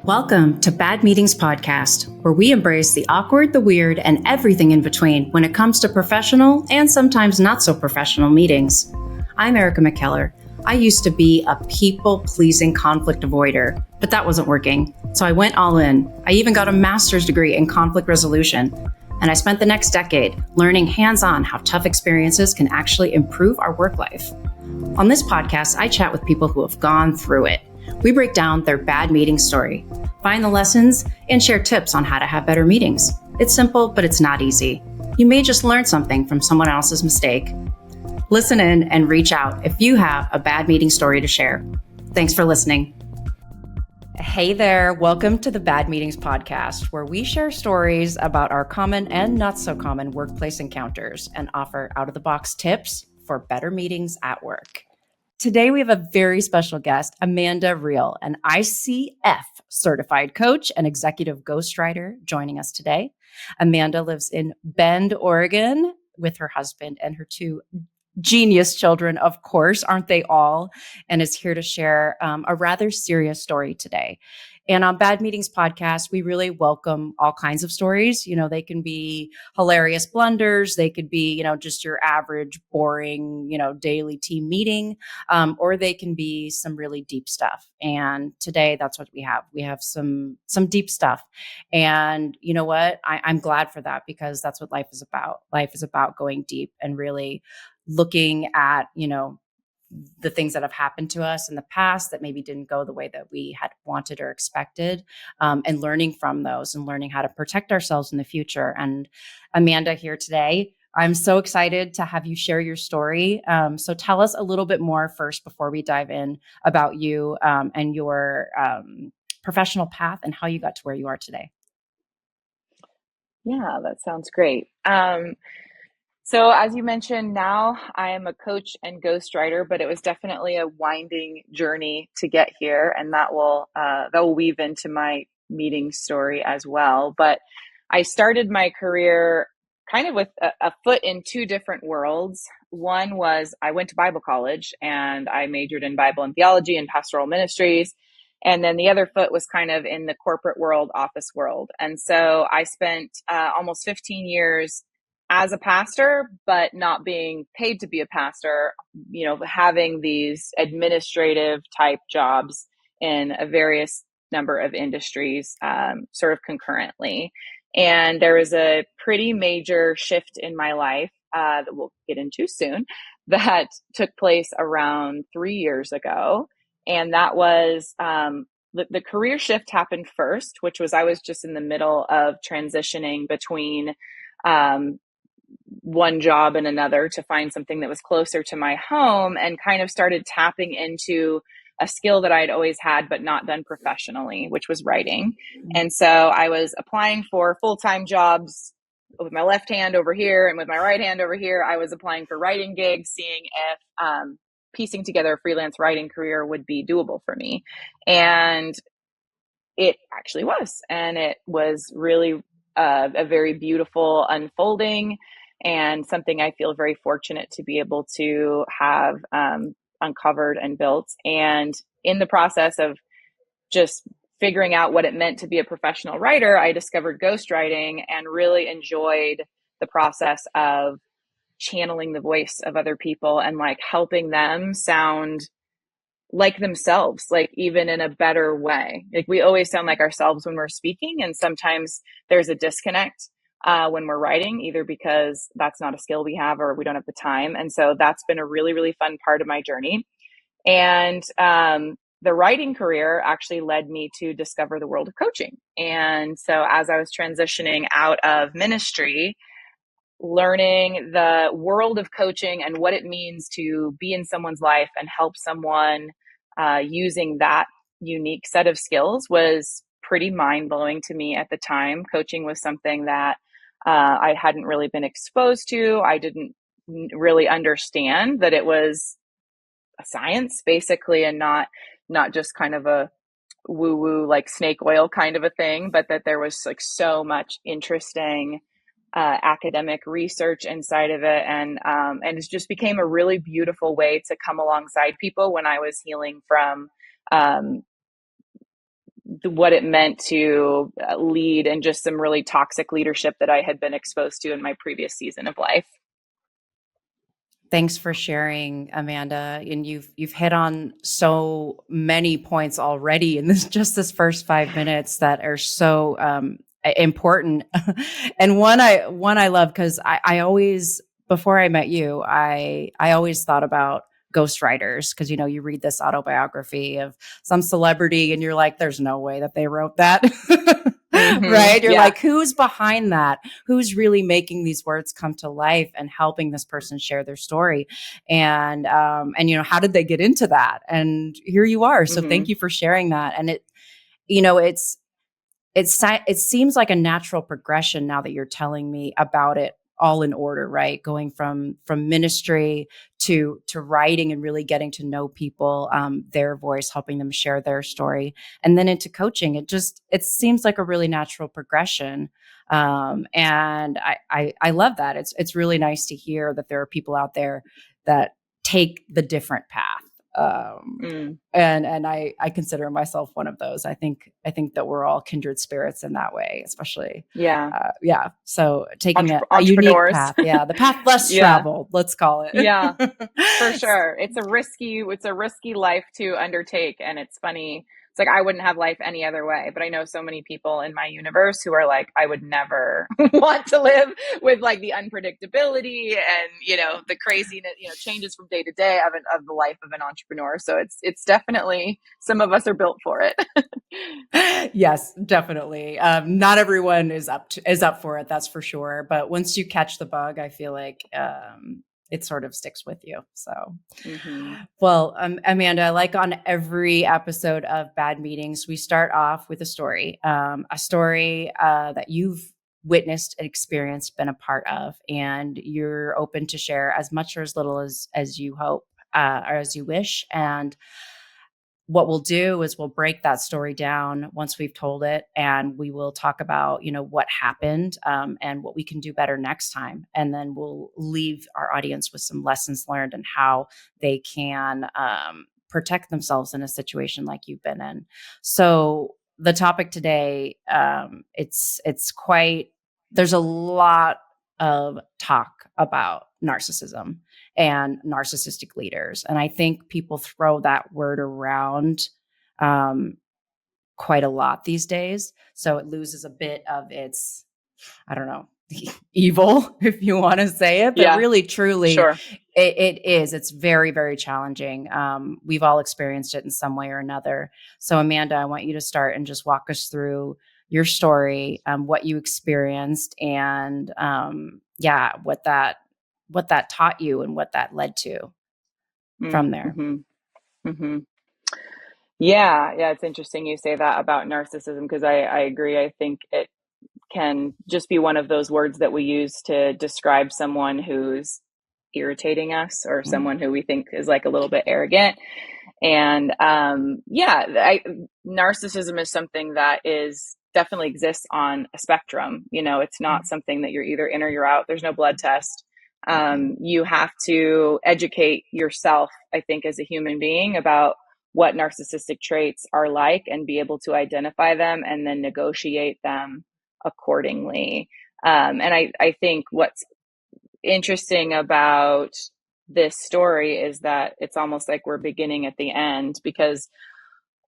Welcome to Bad Meetings Podcast, where we embrace the awkward, the weird, and everything in between when it comes to professional and sometimes not so professional meetings. I'm Erika McKellar. I used to be a people-pleasing conflict avoider, but that wasn't working. So I went all in. I even got a master's degree in conflict resolution. And I spent the next decade learning hands-on how tough experiences can actually improve our work life. On this podcast, I chat with people who have gone through it. We break down their bad meeting story, find the lessons, and share tips on how to have better meetings. It's simple, but it's not easy. You may just learn something from someone else's mistake. Listen in and reach out if you have a bad meeting story to share. Thanks for listening. Hey there, welcome to the Bad Meetings Podcast, where we share stories about our common and not so common workplace encounters and offer out-of-the-box tips for better meetings at work. Today, we have a very special guest, Amanda Reill, an ICF-certified coach and executive ghostwriter, joining us today. Amanda lives in Bend, Oregon, with her husband and her two genius children, of course, aren't they all? And is here to share a rather serious story today. And on Bad Meetings Podcast, we really welcome all kinds of stories. You know, they can be hilarious blunders. They could be, just your average, boring, daily team meeting, or they can be some really deep stuff. And today, that's what we have. We have some deep stuff. And you know what? I'm glad for that, because that's what life is about. Life is about going deep and really looking at, the things that have happened to us in the past that maybe didn't go the way that we had wanted or expected, and learning from those and learning how to protect ourselves in the future. And Amanda here today, I'm so excited to have you share your story. So tell us a little bit more first before we dive in about you and your professional path and how you got to where you are today. Yeah, that sounds great. So as you mentioned, now I am a coach and ghostwriter, but it was definitely a winding journey to get here, and that will weave into my meeting story as well. But I started my career kind of with a foot in two different worlds. One was I went to Bible college and I majored in Bible and theology and pastoral ministries. And then the other foot was kind of in the corporate world, office world. And so I spent almost 15 years as a pastor, but not being paid to be a pastor, having these administrative type jobs in a various number of industries, sort of concurrently. And there was a pretty major shift in my life that we'll get into soon that took place around 3 years ago. And that was the career shift happened first, which was I was just in the middle of transitioning between one job and another to find something that was closer to my home, and kind of started tapping into a skill that I'd always had, but not done professionally, which was writing. And so I was applying for full-time jobs with my left hand over here and with my right hand over here. I was applying for writing gigs, seeing if piecing together a freelance writing career would be doable for me. And it actually was. And it was really a very beautiful unfolding, and something I feel very fortunate to be able to have uncovered and built. And in the process of just figuring out what it meant to be a professional writer, I discovered ghostwriting and really enjoyed the process of channeling the voice of other people and like helping them sound like themselves, like even in a better way. Like we always sound like ourselves when we're speaking, and sometimes there's a disconnect when we're writing, either because that's not a skill we have or we don't have the time. And so that's been a really, really fun part of my journey. And the writing career actually led me to discover the world of coaching. And so as I was transitioning out of ministry, learning the world of coaching and what it means to be in someone's life and help someone using that unique set of skills was pretty mind-blowing to me at the time. Coaching was something that I hadn't really been exposed to. I didn't really understand that it was a science basically, and not just kind of a woo-woo like snake oil kind of a thing, but that there was like so much interesting academic research inside of it. And it just became a really beautiful way to come alongside people when I was healing from what it meant to lead and just some really toxic leadership that I had been exposed to in my previous season of life. Thanks for sharing, Amanda. And you've hit on so many points already in this first 5 minutes that are so important. And one I love, because I always, before I met you, I always thought about ghostwriters, because you read this autobiography of some celebrity and you're like, there's no way that they wrote that. Right? You're like, who's behind that? Who's really making these words come to life and helping this person share their story? And how did they get into that? And here you are. So thank you for sharing that. And it seems like a natural progression now that you're telling me about it, all in order, right? Going from ministry to writing and really getting to know people, their voice, helping them share their story, and then into coaching. It seems like a really natural progression. And I love that. It's really nice to hear that there are people out there that take the different path. And I consider myself one of those. I think that we're all kindred spirits in that way, especially. So taking a unique path, the path less traveled, let's call it. Yeah, for sure. It's a risky life to undertake. And it's funny. It's like, I wouldn't have life any other way, but I know so many people in my universe who are like, I would never want to live with like the unpredictability and, the craziness, changes from day to day of the life of an entrepreneur. So it's definitely, some of us are built for it. Yes, definitely. Not everyone is up for it. That's for sure. But once you catch the bug, I feel like, it sort of sticks with you. So, well, Amanda, like on every episode of Bad Meetings, we start off with a story that you've witnessed, experienced, been a part of, and you're open to share as much or as little as you hope, or as you wish. And what we'll do is we'll break that story down once we've told it, and we will talk about, what happened, and what we can do better next time. And then we'll leave our audience with some lessons learned and how they can protect themselves in a situation like you've been in. So the topic today, there's a lot of talk about narcissism and narcissistic leaders. And I think people throw that word around quite a lot these days. So it loses a bit of its, I don't know, evil, if you want to say it, but really, truly, sure. It is. It's very, very challenging. We've all experienced it in some way or another. So Amanda, I want you to start and just walk us through your story, what you experienced, and what that taught you and what that led to from there. Yeah. It's interesting you say that about narcissism, because I agree. I think it can just be one of those words that we use to describe someone who's irritating us, or someone who we think is like a little bit arrogant. And narcissism is something that definitely exists on a spectrum. It's not something that you're either in or you're out. There's no blood test. You have to educate yourself, I think, as a human being about what narcissistic traits are like, and be able to identify them and then negotiate them accordingly. And I think what's interesting about this story is that it's almost like we're beginning at the end, because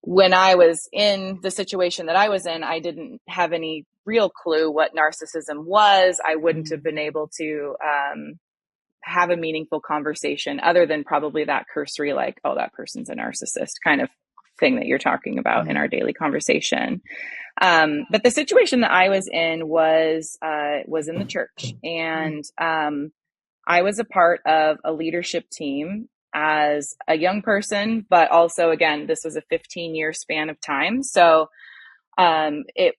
when I was in the situation that I was in, I didn't have any real clue what narcissism was. I wouldn't have been able to have a meaningful conversation other than probably that cursory, like, oh, that person's a narcissist kind of thing that you're talking about in our daily conversation. But the situation that I was in was in the church, and I was a part of a leadership team as a young person, but also, again, this was a 15-year span of time. So it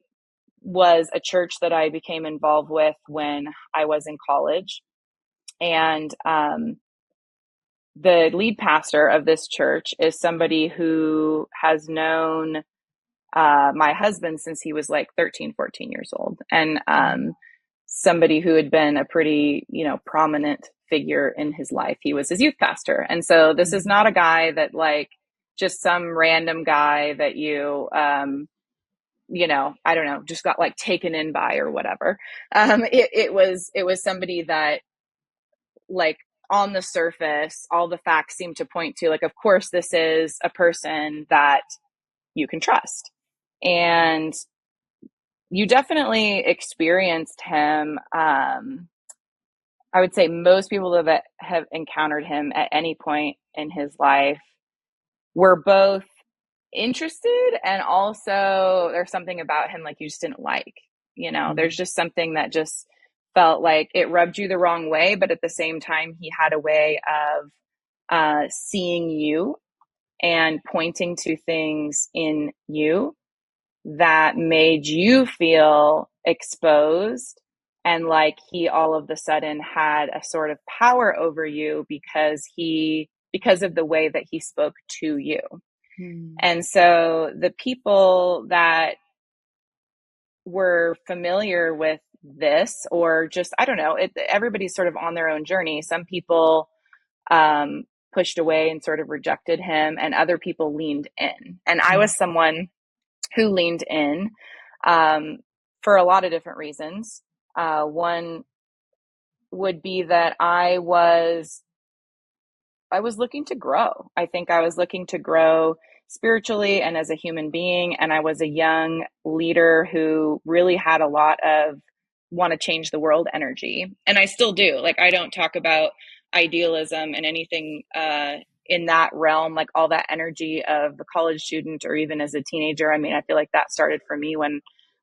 was a church that I became involved with when I was in college. And the lead pastor of this church is somebody who has known my husband since he was like 13, 14 years old. And somebody who had been a pretty, prominent figure in his life. He was his youth pastor. And so this is not a guy that, like, just some random guy that you I don't know, just got like taken in by or whatever. It was somebody that, like, on the surface, all the facts seem to point to, like, of course, this is a person that you can trust. And you definitely experienced him. I would say most people that have encountered him at any point in his life were both interested, and also there's something about him like you just didn't like. There's just something that just felt like it rubbed you the wrong way, but at the same time, he had a way of seeing you and pointing to things in you that made you feel exposed, and like he all of the sudden had a sort of power over you because of the way that he spoke to you. And so the people that were familiar with this, or just, I don't know, everybody's sort of on their own journey. Some people pushed away and sort of rejected him, and other people leaned in. And I was someone who leaned in for a lot of different reasons. One would be that I was looking to grow. I think I was looking to grow spiritually and as a human being. And I was a young leader who really had a lot of want to change the world energy. And I still do. Like, I don't talk about idealism and anything in that realm, like all that energy of the college student or even as a teenager. I mean, I feel like that started for me when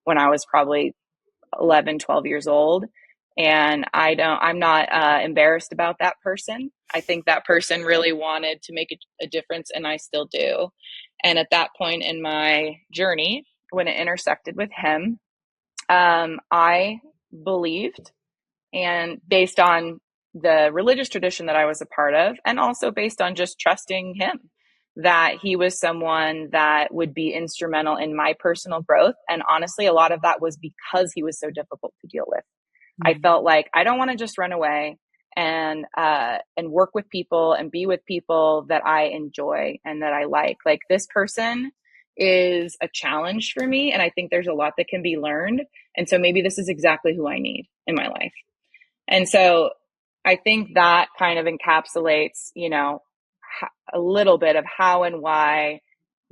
I was probably 11, 12 years old. And I'm not embarrassed about that person. I think that person really wanted to make a difference, and I still do. And at that point in my journey, when it intersected with him, I believed, and based on the religious tradition that I was a part of, and also based on just trusting him, that he was someone that would be instrumental in my personal growth. And honestly, a lot of that was because he was so difficult to deal with. I felt like I don't want to just run away and work with people and be with people that I enjoy and that I like. Like, this person is a challenge for me, and I think there's a lot that can be learned. And so maybe this is exactly who I need in my life. And so I think that kind of encapsulates, a little bit of how and why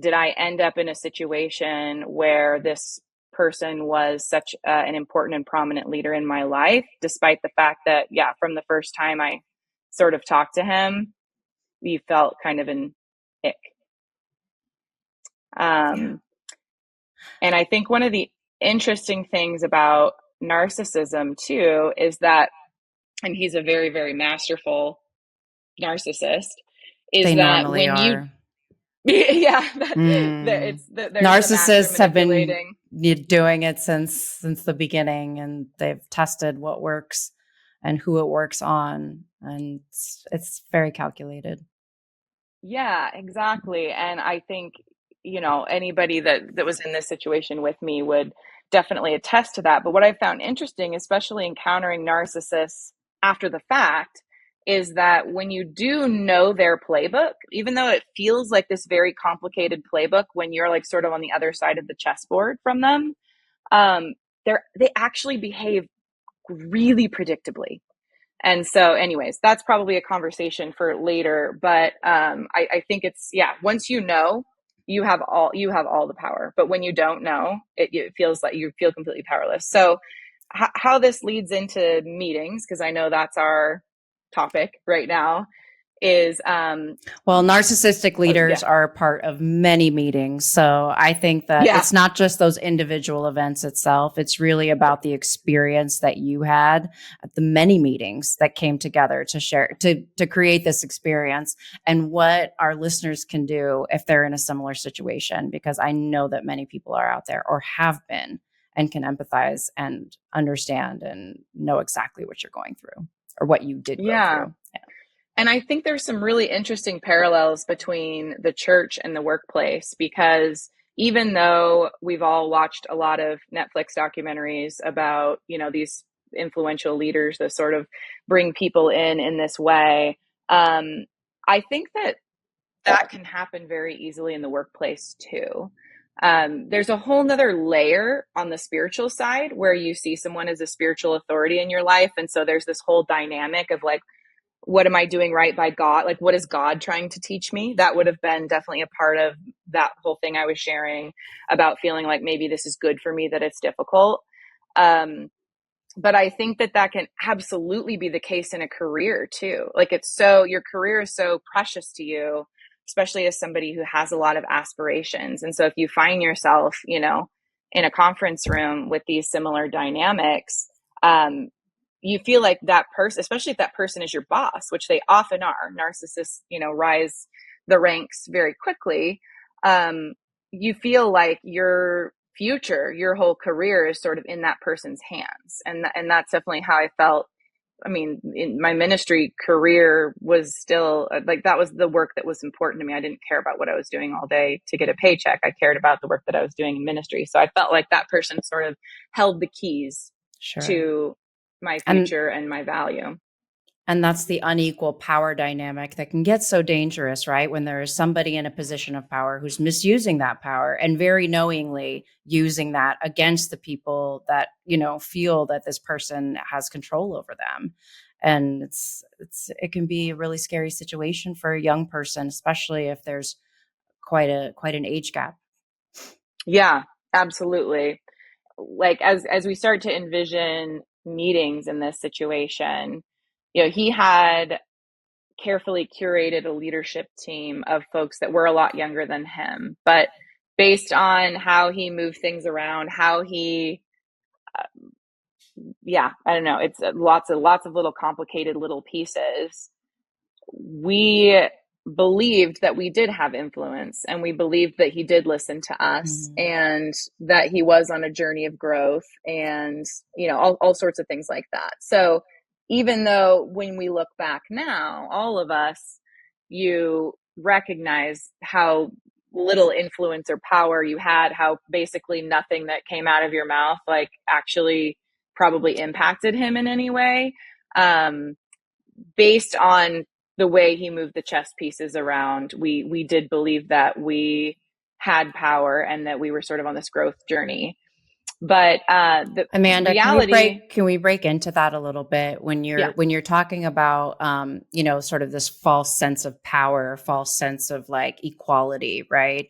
did I end up in a situation where this person was such an important and prominent leader in my life, despite the fact that, from the first time I sort of talked to him, he felt kind of an ick. And I think one of the interesting things about narcissism too is that, and he's a very, very masterful narcissist, is they that normally when are. There's Narcissists have been manipulating. doing it since the beginning, and they've tested what works and who it works on, and it's very calculated. Yeah, exactly. And I think, anybody that was in this situation with me would definitely attest to that. But what I found interesting, especially encountering narcissists after the fact, is that when you do know their playbook, even though it feels like this very complicated playbook, when you're like sort of on the other side of the chessboard from them, they actually behave really predictably. And so anyways, that's probably a conversation for later. But I think it's, once you know, you have all the power. But when you don't know, it feels like you feel completely powerless. So how this leads into meetings, because I know that's our topic right now, is narcissistic leaders are a part of many meetings. So I think that it's not just those individual events itself. It's really about the experience that you had at the many meetings that came together to share, to create this experience, and what our listeners can do if they're in a similar situation, because I know that many people are out there or have been and can empathize and understand and know exactly what you're going through or what you did go through. Yeah. And I think there's some really interesting parallels between the church and the workplace, because even though we've all watched a lot of Netflix documentaries about, these influential leaders that sort of bring people in this way, I think that can happen very easily in the workplace too. There's a whole nother layer on the spiritual side where you see someone as a spiritual authority in your life. And so there's this whole dynamic of like, what am I doing right by God? Like, what is God trying to teach me? That would have been definitely a part of that whole thing I was sharing about feeling like maybe this is good for me, that it's difficult. But I think that can absolutely be the case in a career too. Like your career is so precious to you, especially as somebody who has a lot of aspirations. And so if you find yourself, in a conference room with these similar dynamics, you feel like that person, especially if that person is your boss, which they often are, narcissists, rise the ranks very quickly. You feel like your future, your whole career is sort of in that person's hands. And that's definitely how I felt. I mean, in my ministry career was still like, that was the work that was important to me. I didn't care about what I was doing all day to get a paycheck. I cared about the work that I was doing in ministry. So I felt like that person sort of held the keys to my future and my value. And that's the unequal power dynamic that can get so dangerous, right? When there is somebody in a position of power who's misusing that power and very knowingly using that against the people that, feel that this person has control over them. And it can be a really scary situation for a young person, especially if there's quite an age gap. Yeah, absolutely. Like as we start to envision meetings in this situation, he had carefully curated a leadership team of folks that were a lot younger than him, but based on how he moved things around, how he, I don't know, it's lots of little complicated little pieces. We believed that we did have influence, and we believed that he did listen to us, and that he was on a journey of growth, and all sorts of things like that. So even though when we look back now, all of us, you recognize how little influence or power you had, how basically nothing that came out of your mouth like actually probably impacted him in any way, based on the way he moved the chess pieces around. We did believe that we had power and that we were sort of on this growth journey. But the Amanda, reality, can we break into that a little bit when you're talking about sort of this false sense of power, false sense of like equality, right?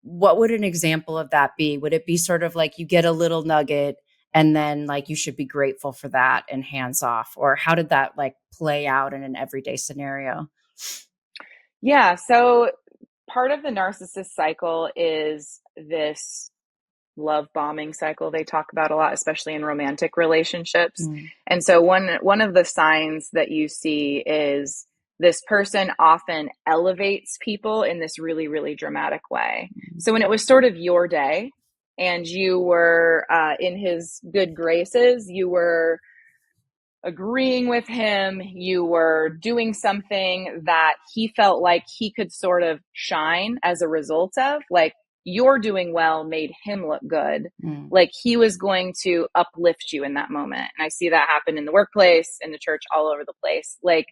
What would an example of that be? Would it be sort of like you get a little nugget and then like you should be grateful for that and hands off? Or how did that like play out in an everyday scenario? Yeah. So part of the narcissist cycle is this love bombing cycle they talk about a lot, especially in romantic relationships. And so one of the signs that you see is this person often elevates people in this really, really dramatic way. So when it was sort of your day and you were in his good graces, you were agreeing with him, you were doing something that he felt like he could sort of shine as a result of, like your doing well made him look good. Like he was going to uplift you in that moment. And I see that happen in the workplace, in the church, all over the place. Like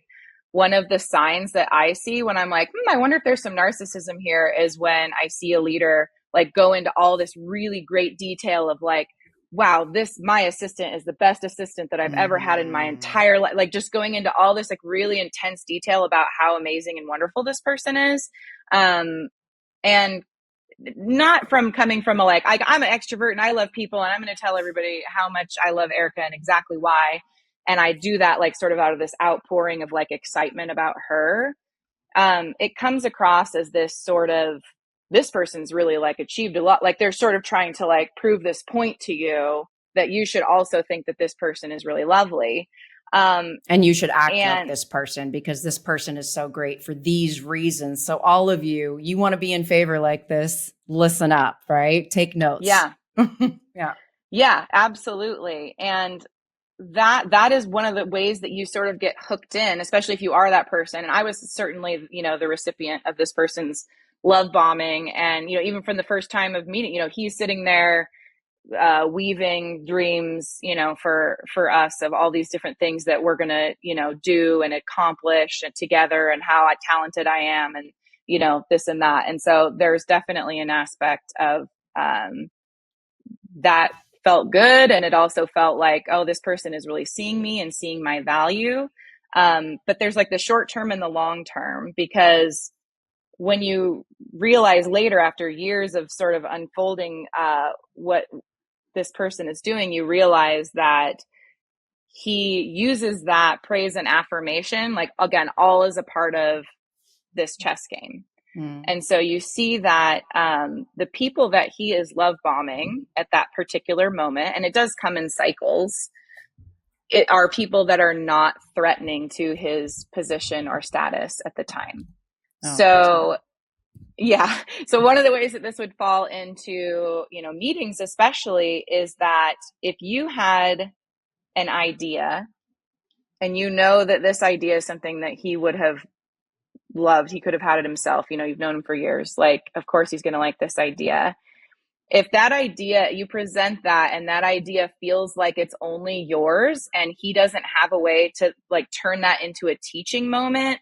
one of the signs that I see when I'm like, I wonder if there's some narcissism here, is when I see a leader like go into all this really great detail of like, wow, my assistant is the best assistant that I've ever had in my entire life. Like just going into all this like really intense detail about how amazing and wonderful this person is. And not coming from I'm an extrovert and I love people and I'm going to tell everybody how much I love Erika and exactly why. And I do that like sort of out of this outpouring of like excitement about her. It comes across as this person's really like achieved a lot. Like they're sort of trying to like prove this point to you that you should also think that this person is really lovely. And you should act like this person because this person is so great for these reasons. So all of you want to be in favor like this, listen up, right? Take notes. Yeah. Yeah. Yeah, absolutely. And that is one of the ways that you sort of get hooked in, especially if you are that person. And I was certainly, the recipient of this person's love bombing. And, even from the first time of meeting, he's sitting there weaving dreams, for us of all these different things that we're going to, do and accomplish together and how talented I am. And, this and that. And so there's definitely an aspect of that felt good. And it also felt like, oh, this person is really seeing me and seeing my value. But there's like the short term and the long term, because when you realize later, after years of sort of unfolding what this person is doing, you realize that he uses that praise and affirmation, like, again, all as a part of this chess game. And so you see that the people that he is love bombing at that particular moment, and it does come in cycles, it are people that are not threatening to his position or status at the time. Oh, so yeah. So one of the ways that this would fall into, meetings especially, is that if you had an idea and that this idea is something that he would have loved, he could have had it himself, you've known him for years, like, of course he's going to like this idea. If that idea, you present that and that idea feels like it's only yours, and he doesn't have a way to like turn that into a teaching moment,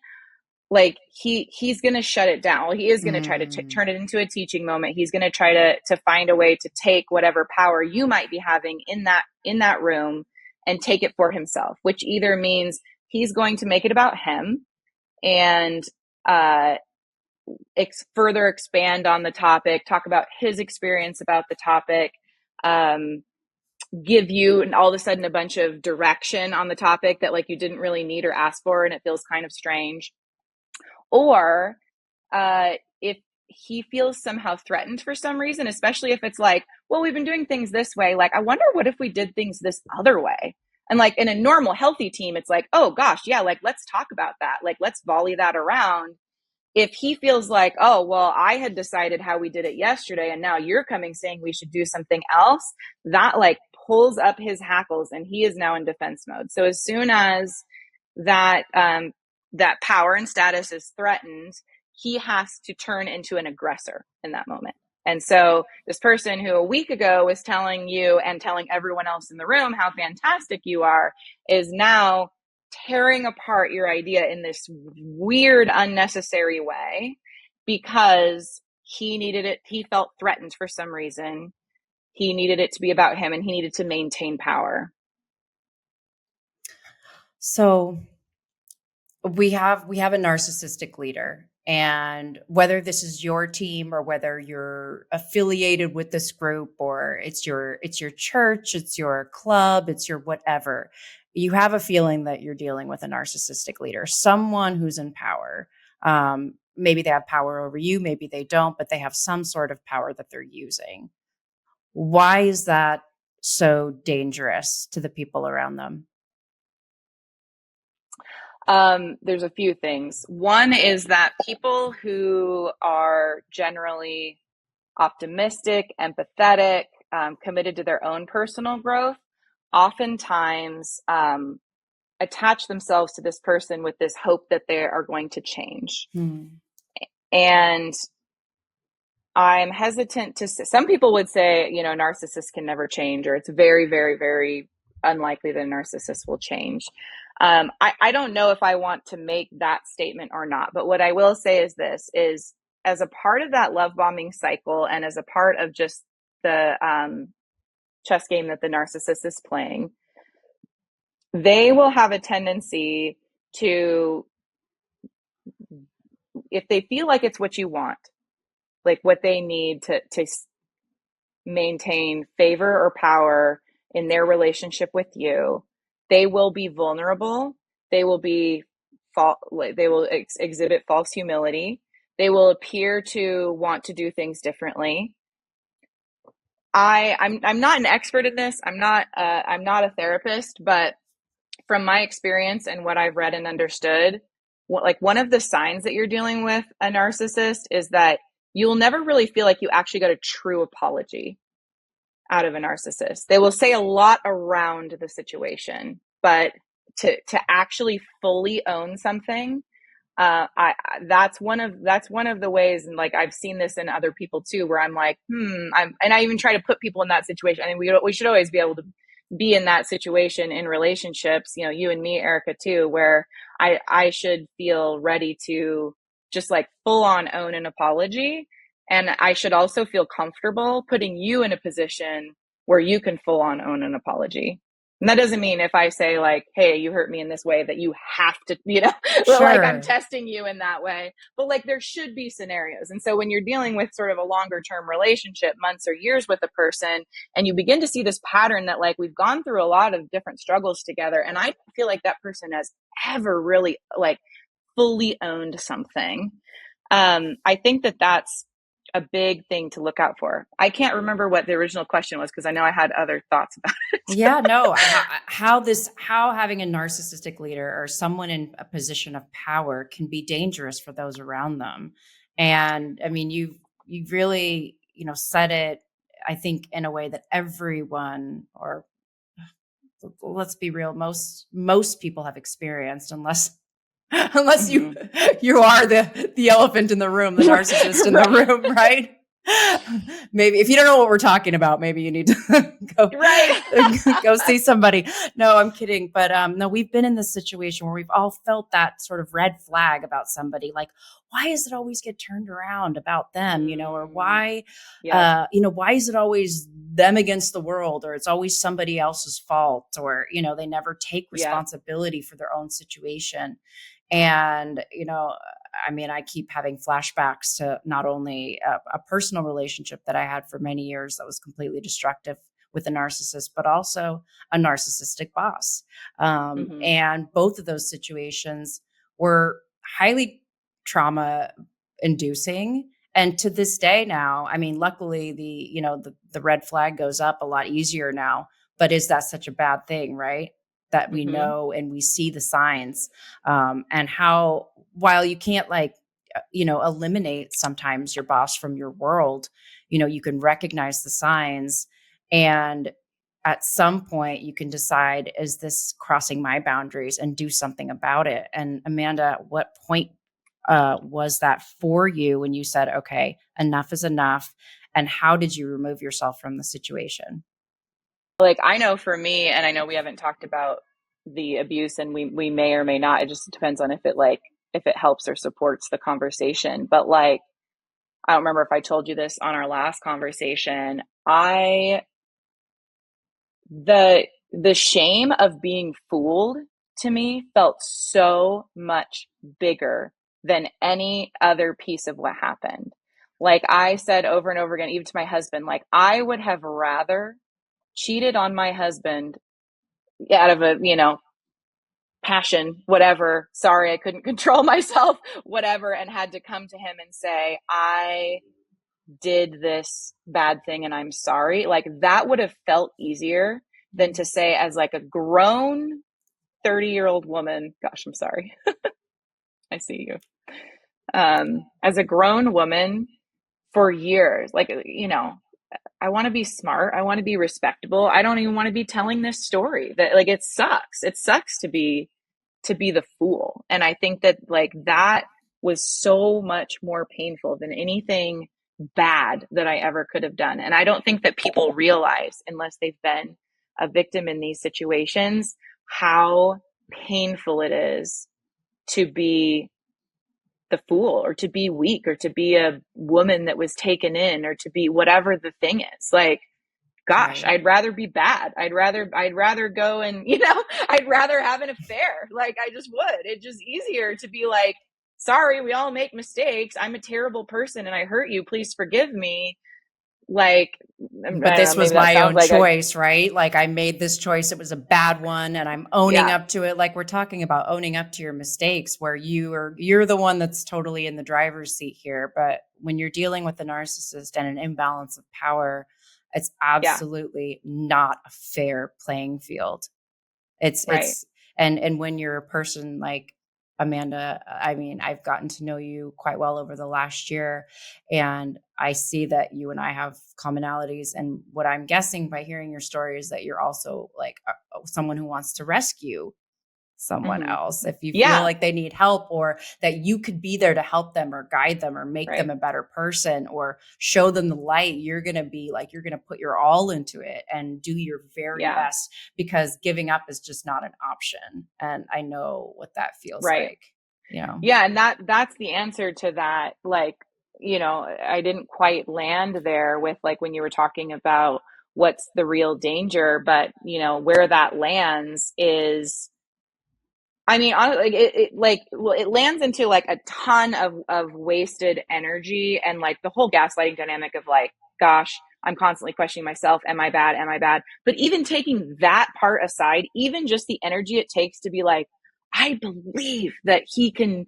like he's going to shut it down. Well, he is going to try to turn it into a teaching moment. He's going to try to find a way to take whatever power you might be having in that room and take it for himself, which either means he's going to make it about him and further expand on the topic, talk about his experience about the topic, give you and all of a sudden a bunch of direction on the topic that like you didn't really need or ask for, and it feels kind of strange. Or if he feels somehow threatened for some reason, especially if it's like, well, we've been doing things this way, like, I wonder what if we did things this other way. And like in a normal, healthy team, it's like, oh gosh, yeah, like, let's talk about that. Like, let's volley that around. If he feels like, oh, well, I had decided how we did it yesterday, and now you're coming saying we should do something else, that like pulls up his hackles, and he is now in defense mode. So as soon as that power and status is threatened, he has to turn into an aggressor in that moment. And so this person who a week ago was telling you and telling everyone else in the room how fantastic you are is now tearing apart your idea in this weird, unnecessary way because he needed it. He felt threatened for some reason. He needed it to be about him, and he needed to maintain power. So we have a narcissistic leader, and whether this is your team or whether you're affiliated with this group, or it's your church, it's your club, it's your whatever, you have a feeling that you're dealing with a narcissistic leader, someone who's in power. Maybe they have power over you, maybe they don't, but they have some sort of power that they're using. Why is that so dangerous to the people around them? There's a few things. One is that people who are generally optimistic, empathetic, committed to their own personal growth, oftentimes attach themselves to this person with this hope that they are going to change. And I'm hesitant to say, some people would say, narcissists can never change, or it's very, very, very unlikely that a narcissist will change. I don't know if I want to make that statement or not, but what I will say is this, is as a part of that love bombing cycle, and as a part of just the chess game that the narcissist is playing, they will have a tendency to, if they feel like it's what you want, like what they need to maintain favor or power in their relationship with you, they will be vulnerable. They will be exhibit false humility. They will appear to want to do things differently. I'm not an expert in this. I'm not a therapist, but from my experience and what I've read and understood, one of the signs that you're dealing with a narcissist is that you'll never really feel like you actually got a true apology out of a narcissist. They will say a lot around the situation, but to actually fully own something, that's one of the ways, and like I've seen this in other people too, where I'm like, and I even try to put people in that situation. I mean, we should always be able to be in that situation in relationships, you and me, Erika, too, where I should feel ready to just like full on own an apology. And I should also feel comfortable putting you in a position where you can full on own an apology. And that doesn't mean if I say like, hey, you hurt me in this way that you have to, well, like I'm Sure. testing you in that way. But like there should be scenarios. And so when you're dealing with sort of a longer term relationship, months or years with a person, and you begin to see this pattern that like we've gone through a lot of different struggles together, and I don't feel like that person has ever really like fully owned something. I think that that's a big thing to look out for. I can't remember what the original question was because I know I had other thoughts about it. Yeah, no, how having a narcissistic leader or someone in a position of power can be dangerous for those around them. And I mean, you've really, said it, I think, in a way that everyone, or let's be real, most people have experienced, unless you are the elephant in the room, the narcissist in the room, right? Maybe if you don't know what we're talking about, maybe you need to go see somebody. No, I'm kidding. But no, we've been in this situation where we've all felt that sort of red flag about somebody. Like, why does it always get turned around about them? Or why, why is it always them against the world, or it's always somebody else's fault, or, they never take responsibility for their own situation. And, I mean, I keep having flashbacks to not only a personal relationship that I had for many years that was completely destructive with a narcissist, but also a narcissistic boss. And both of those situations were highly trauma inducing. And to this day now, I mean, luckily the red flag goes up a lot easier now, but is that such a bad thing, right? That we know and we see the signs, and how, while you can't eliminate sometimes your boss from your world, you can recognize the signs, and at some point you can decide, is this crossing my boundaries, and do something about it. And Amanda, what point was that for you when you said, okay, enough is enough? And how did you remove yourself from the situation? Like, I know for me, and I know we haven't talked about the abuse, and we may or may not, it just depends on if it helps or supports the conversation. But like, I don't remember if I told you this on our last conversation. The shame of being fooled to me felt so much bigger than any other piece of what happened. Like I said over and over again, even to my husband, like I would have rather cheated on my husband out of a, passion, whatever. Sorry, I couldn't control myself, whatever, and had to come to him and say, I did this bad thing and I'm sorry. Like that would have felt easier than to say, as like a grown 30-year-old woman, gosh, I'm sorry. I see you. As a grown woman for years, like, I want to be smart. I want to be respectable. I don't even want to be telling this story. That like it sucks. It sucks to be the fool. And I think that like that was so much more painful than anything bad that I ever could have done. And I don't think that people realize, unless they've been a victim in these situations, how painful it is to be the fool, or to be weak, or to be a woman that was taken in, or to be whatever the thing is. Like, gosh, right. I'd rather be bad. I'd rather go and, I'd rather have an affair. Like I just would. It's just easier to be like, sorry, we all make mistakes. I'm a terrible person and I hurt you. Please forgive me. Like, but this was my own choice, right? Like I made this choice. It was a bad one, and I'm owning up to it. Like we're talking about owning up to your mistakes, where you're the one that's totally in the driver's seat here. But when you're dealing with a narcissist and an imbalance of power, it's absolutely not a fair playing field. It's and when you're a person like Amanda, I mean, I've gotten to know you quite well over the last year, and I see that you and I have commonalities. And what I'm guessing by hearing your story is that you're also like someone who wants to rescue someone else if you feel like they need help, or that you could be there to help them or guide them or make them a better person or show them the light. You're going to put your all into it and do your very best, because giving up is just not an option. And I know what that feels like. Yeah. And that's the answer to that. Like, I didn't quite land there with like when you were talking about what's the real danger, but where that lands is, I mean, like it lands into like a ton of wasted energy and like the whole gaslighting dynamic of like, gosh, I'm constantly questioning myself. Am I bad? Am I bad? But even taking that part aside, even just the energy it takes to be like, I believe that he can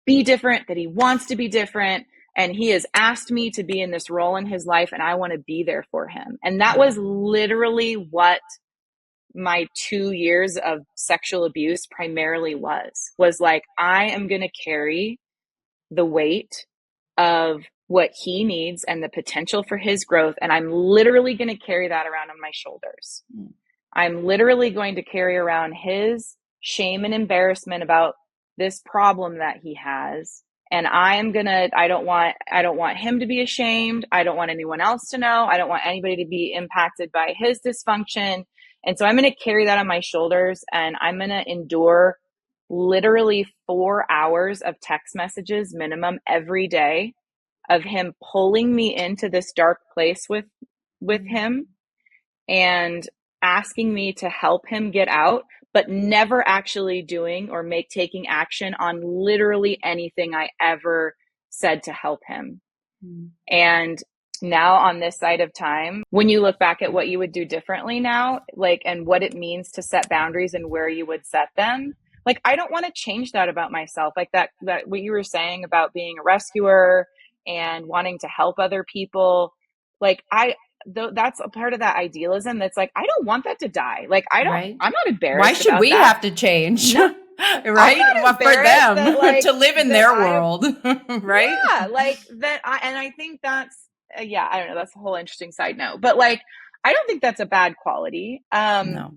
be different, that he wants to be different. And he has asked me to be in this role in his life and I want to be there for him. And that was literally what my 2 years of sexual abuse primarily was like, I am going to carry the weight of what he needs and the potential for his growth. And I'm literally going to carry that around on my shoulders. I'm literally going to carry around his shame and embarrassment about this problem that he has. And I don't want him to be ashamed. I don't want anyone else to know. I don't want anybody to be impacted by his dysfunction. And so I'm going to carry that on my shoulders and I'm going to endure literally 4 hours of text messages minimum every day of him pulling me into this dark place with him and asking me to help him get out, but never actually doing or taking action on literally anything I ever said to help him. And now on this side of time, when you look back at what you would do differently now, like, and what it means to set boundaries and where you would set them, like, I don't want to change that about myself. Like that what you were saying about being a rescuer and wanting to help other people. Like that's a part of that idealism. That's like, I don't want that to die. Like, I'm not embarrassed. Why should we have to change? No. Right? For them that, like, to live in their world. Right? Yeah. Like that. And I think that's, I don't know. That's a whole interesting side note, but like, I don't think that's a bad quality. No.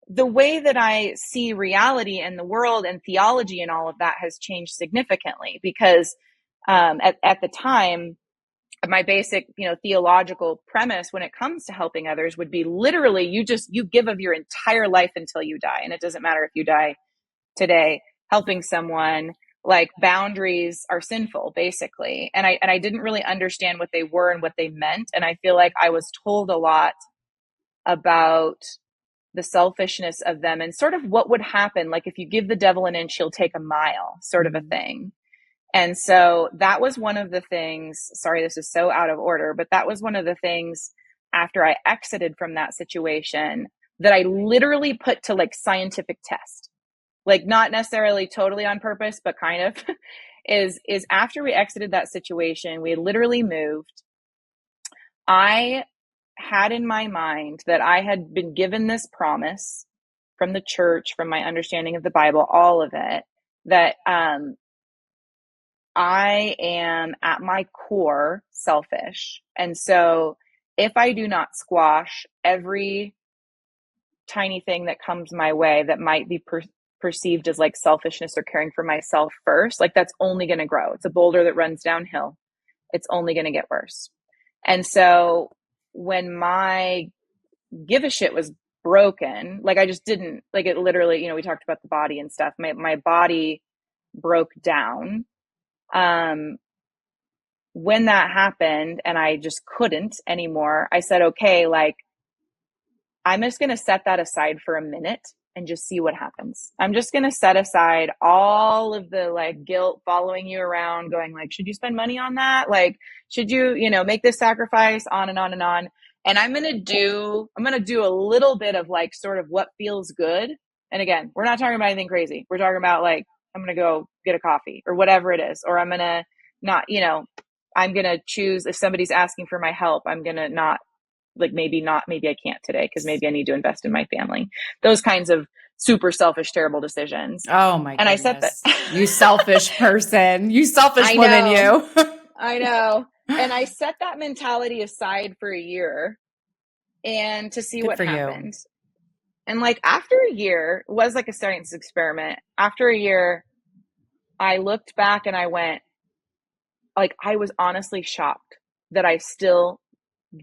The way that I see reality and the world and theology and all of that has changed significantly because, at the time, my basic, theological premise when it comes to helping others would be literally, you give of your entire life until you die. And it doesn't matter if you die today. Helping someone, like, boundaries are sinful, basically. And I didn't really understand what they were and what they meant. And I feel like I was told a lot about the selfishness of them and sort of what would happen. Like, if you give the devil an inch, he'll take a mile, sort of a thing. And so that was one of the things, sorry, this is so out of order, but that was one of the things after I exited from that situation that I literally put to like scientific test. Like, not necessarily totally on purpose, but kind of is after we exited that situation, we literally moved. I had in my mind that I had been given this promise from the church, from my understanding of the Bible, all of it, that I am at my core selfish. And so if I do not squash every tiny thing that comes my way that might be perceived as like selfishness or caring for myself first, like, that's only going to grow. It's a boulder that runs downhill. It's only going to get worse. And so when my give a shit was broken, like, I just didn't, like, it literally, we talked about the body and stuff. My body broke down. When that happened and I just couldn't anymore, I said, okay, like, I'm just going to set that aside for a minute and just see what happens. I'm just going to set aside all of the like guilt following you around, going like, should you spend money on that? Like, should you, make this sacrifice, on and on and on. And I'm going to do a little bit of like sort of what feels good. And again, we're not talking about anything crazy. We're talking about like, I'm going to go get a coffee or whatever it is, or I'm going to not, I'm going to choose, if somebody's asking for my help, I'm going to not, like, maybe I can't today because maybe I need to invest in my family. Those kinds of super selfish, terrible decisions. Oh my goodness. And I said that. You selfish person, you selfish woman, you. I know. And I set that mentality aside for a year and to see what happened. And like, after a year, it was like a science experiment. After a year, I looked back and I went, like, I was honestly shocked that I still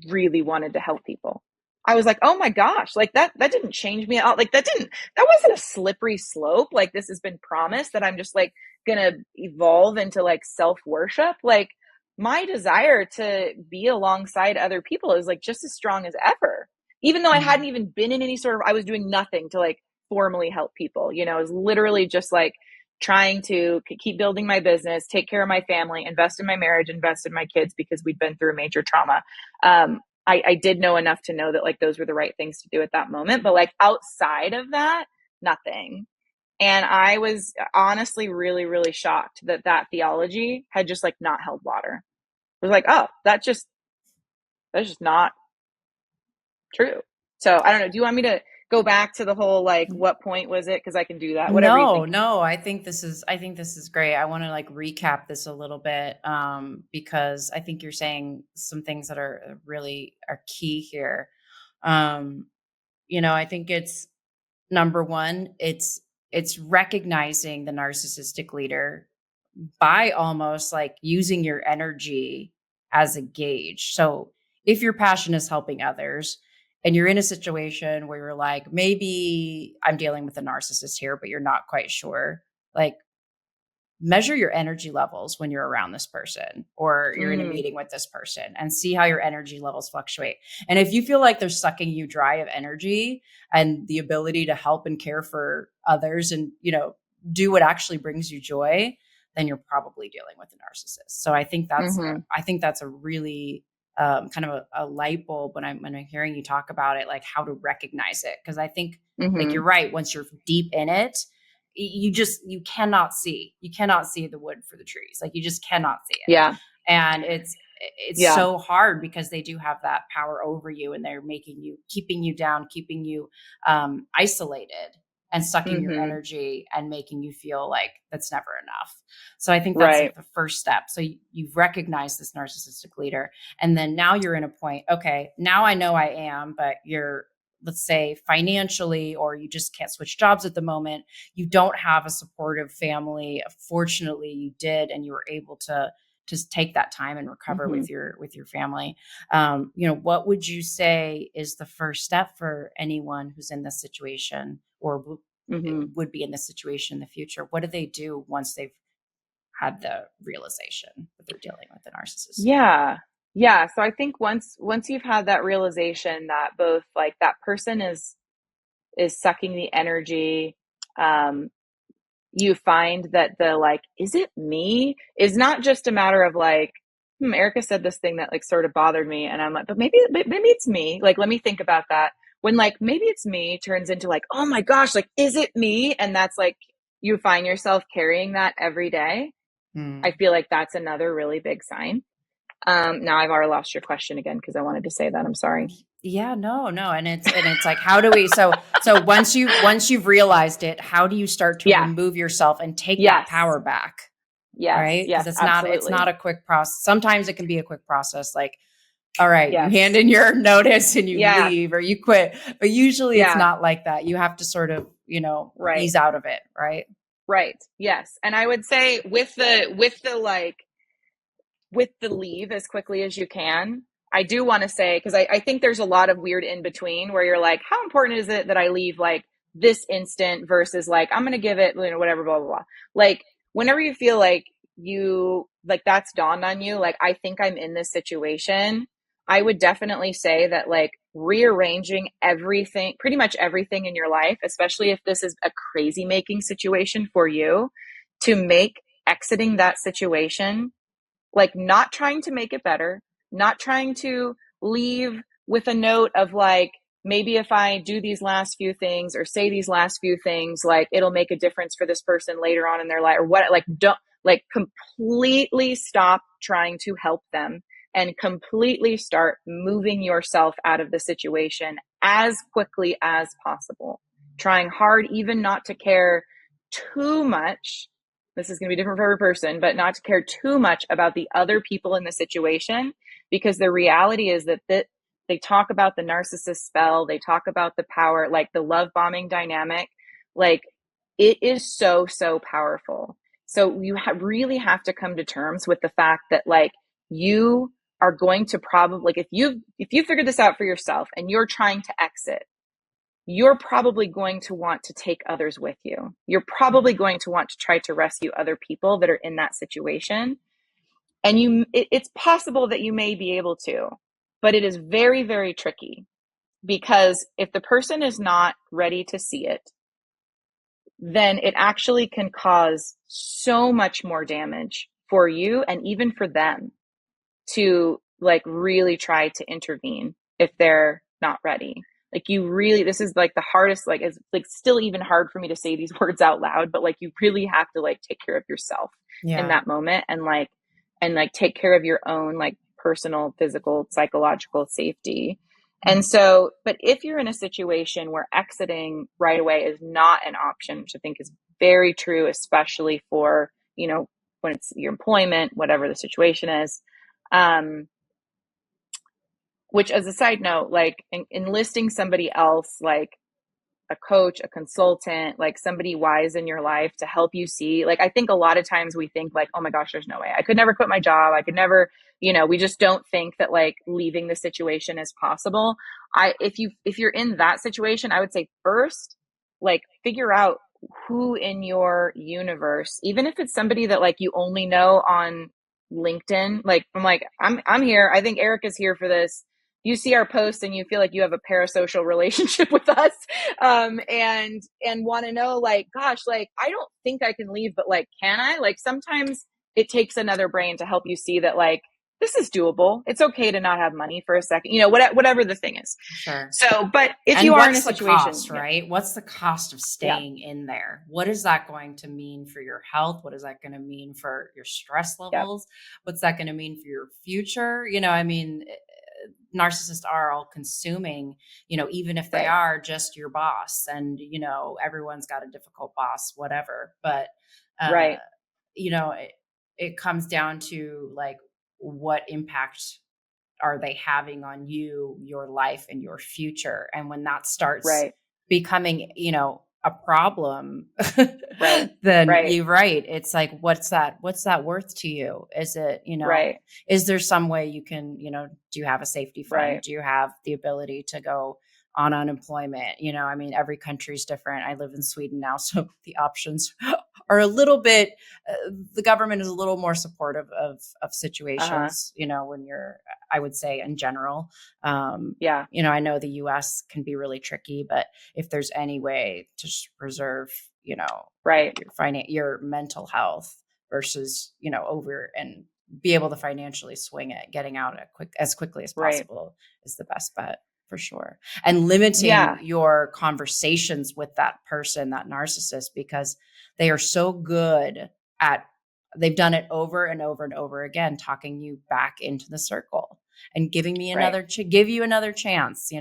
really wanted to help people. I was like, oh my gosh, like that didn't change me at all. Like, that wasn't a slippery slope. Like, this has been promised that I'm just like, going to evolve into like self-worship. Like my desire to be alongside other people is like just as strong as ever, even though I hadn't even been in any sort of, I was doing nothing to like formally help people. You know, I was literally just like trying to keep building my business, take care of my family, invest in my marriage, invest in my kids, because we'd been through a major trauma. I did know enough to know that like those were the right things to do at that moment, but like outside of that, nothing. And I was honestly really, really shocked that that theology had just like not held water. I was like, oh, that's just not true. So I don't know. Do you want me to go back to the whole, like, what point was it? Cause I can do that. Whatever you think. No, I think this is great. I want to like recap this a little bit, because I think you're saying some things that are really are key here. I think it's number one, it's recognizing the narcissistic leader by almost like using your energy as a gauge. So if your passion is helping others and you're in a situation where you're like, maybe I'm dealing with a narcissist here, but you're not quite sure, like measure your energy levels when you're around this person or you're in a meeting with this person and see how your energy levels fluctuate. And if you feel like they're sucking you dry of energy and the ability to help and care for others and, do what actually brings you joy, then you're probably dealing with a narcissist. So I think that's a really kind of a light bulb when I'm hearing you talk about it, like how to recognize it. Cause I think like you're right. Once you're deep in it, you cannot see the wood for the trees. Like you just cannot see it. Yeah. And it's so hard because they do have that power over you and they're keeping you down, keeping you isolated and sucking your energy and making you feel like that's never enough. So I think that's like the first step. So you've recognized this narcissistic leader. And then now you're in a point, okay, now I know I am, but you're, let's say financially, or you just can't switch jobs at the moment. You don't have a supportive family. Fortunately you did, and you were able to just take that time and recover with your family. What would you say is the first step for anyone who's in this situation or would be in this situation in the future? What do they do once they've had the realization that they're dealing with a narcissist? Yeah. So I think once you've had that realization that both like that person is sucking the energy, you find that the like, is it me? Is not just a matter of like, Erika said this thing that like sort of bothered me. And I'm like, but maybe it's me. Like, let me think about that. When like, maybe it's me turns into like, oh my gosh, like, is it me? And that's like, you find yourself carrying that every day. I feel like that's another really big sign. Now I've already lost your question again, because I wanted to say that. I'm sorry. Yeah, no. And it's like, how do we, so once you've realized it, how do you start to remove yourself and take that power back? Yes. Right. Yes. Because it's not a quick process. Sometimes it can be a quick process. Like, all right, you hand in your notice and you leave or you quit, but usually it's not like that. You have to sort of, ease out of it. Right. Right. Yes. And I would say with the leave as quickly as you can, I do want to say, because I think there's a lot of weird in between where you're like, how important is it that I leave like this instant versus like, I'm going to give it, whatever, blah, blah, blah. Like whenever you feel like that's dawned on you, like, I think I'm in this situation, I would definitely say that like rearranging everything, pretty much everything in your life, especially if this is a crazy making situation for you, to make exiting that situation, like not trying to make it better, not trying to leave with a note of like, maybe if I do these last few things or say these last few things, like it'll make a difference for this person later on in their life or what, like don't like completely stop trying to help them and completely start moving yourself out of the situation as quickly as possible. Trying hard, even not to care too much. This is going to be different for every person, but not to care too much about the other people in the situation, because the reality is that they talk about the narcissist spell. They talk about the power, like the love bombing dynamic. Like it is so, so powerful. So you really have to come to terms with the fact that like you are going to probably, like if you figured this out for yourself and you're trying to exit, you're probably going to want to take others with you. You're probably going to want to try to rescue other people that are in that situation. And it's possible that you may be able to, but it is very, very tricky, because if the person is not ready to see it, then it actually can cause so much more damage for you and even for them to like really try to intervene if they're not ready. Like this is like the hardest, like it's like still even hard for me to say these words out loud, but like you really have to like take care of yourself in that moment, and like take care of your own like personal, physical, psychological safety. And so, but if you're in a situation where exiting right away is not an option, which I think is very true, especially for, when it's your employment, whatever the situation is, which as a side note, like enlisting somebody else, like a coach, a consultant, like somebody wise in your life to help you see, like, I think a lot of times we think like, oh my gosh, there's no way I could never quit my job. I could never, we just don't think that like leaving the situation is possible. If you're in that situation, I would say first, like figure out who in your universe, even if it's somebody that like you only know on LinkedIn, like I'm here. I think Erika's here for this. You see our posts and you feel like you have a parasocial relationship with us, and want to know like, gosh, like, I don't think I can leave, but like, can I? Like, sometimes it takes another brain to help you see that like, this is doable. It's okay to not have money for a second, whatever the thing is. Sure. So, but if you are in a situation, cost, right? What's the cost of staying in there? What is that going to mean for your health? What is that going to mean for your stress levels? What's that going to mean for your future? Narcissists are all consuming, even if they are just your boss, and, everyone's got a difficult boss, whatever. But, it comes down to like, what impact are they having on you, your life, and your future? And when that starts becoming, a problem, then you're right. It's like, what's that worth to you? Is it, is there some way you can, do you have a safety fund? Do you have the ability to go on unemployment? Every country's different. I live in Sweden now, so the options are a little bit, the government is a little more supportive of situations, when you're, I would say in general. I know the US can be really tricky, but if there's any way to preserve, your mental health versus, over and be able to financially swing it, getting out as quickly as possible is the best bet. For sure. And limiting your conversations with that person, that narcissist, because they are so good they've done it over and over and over again, talking you back into the circle and giving me give you another chance,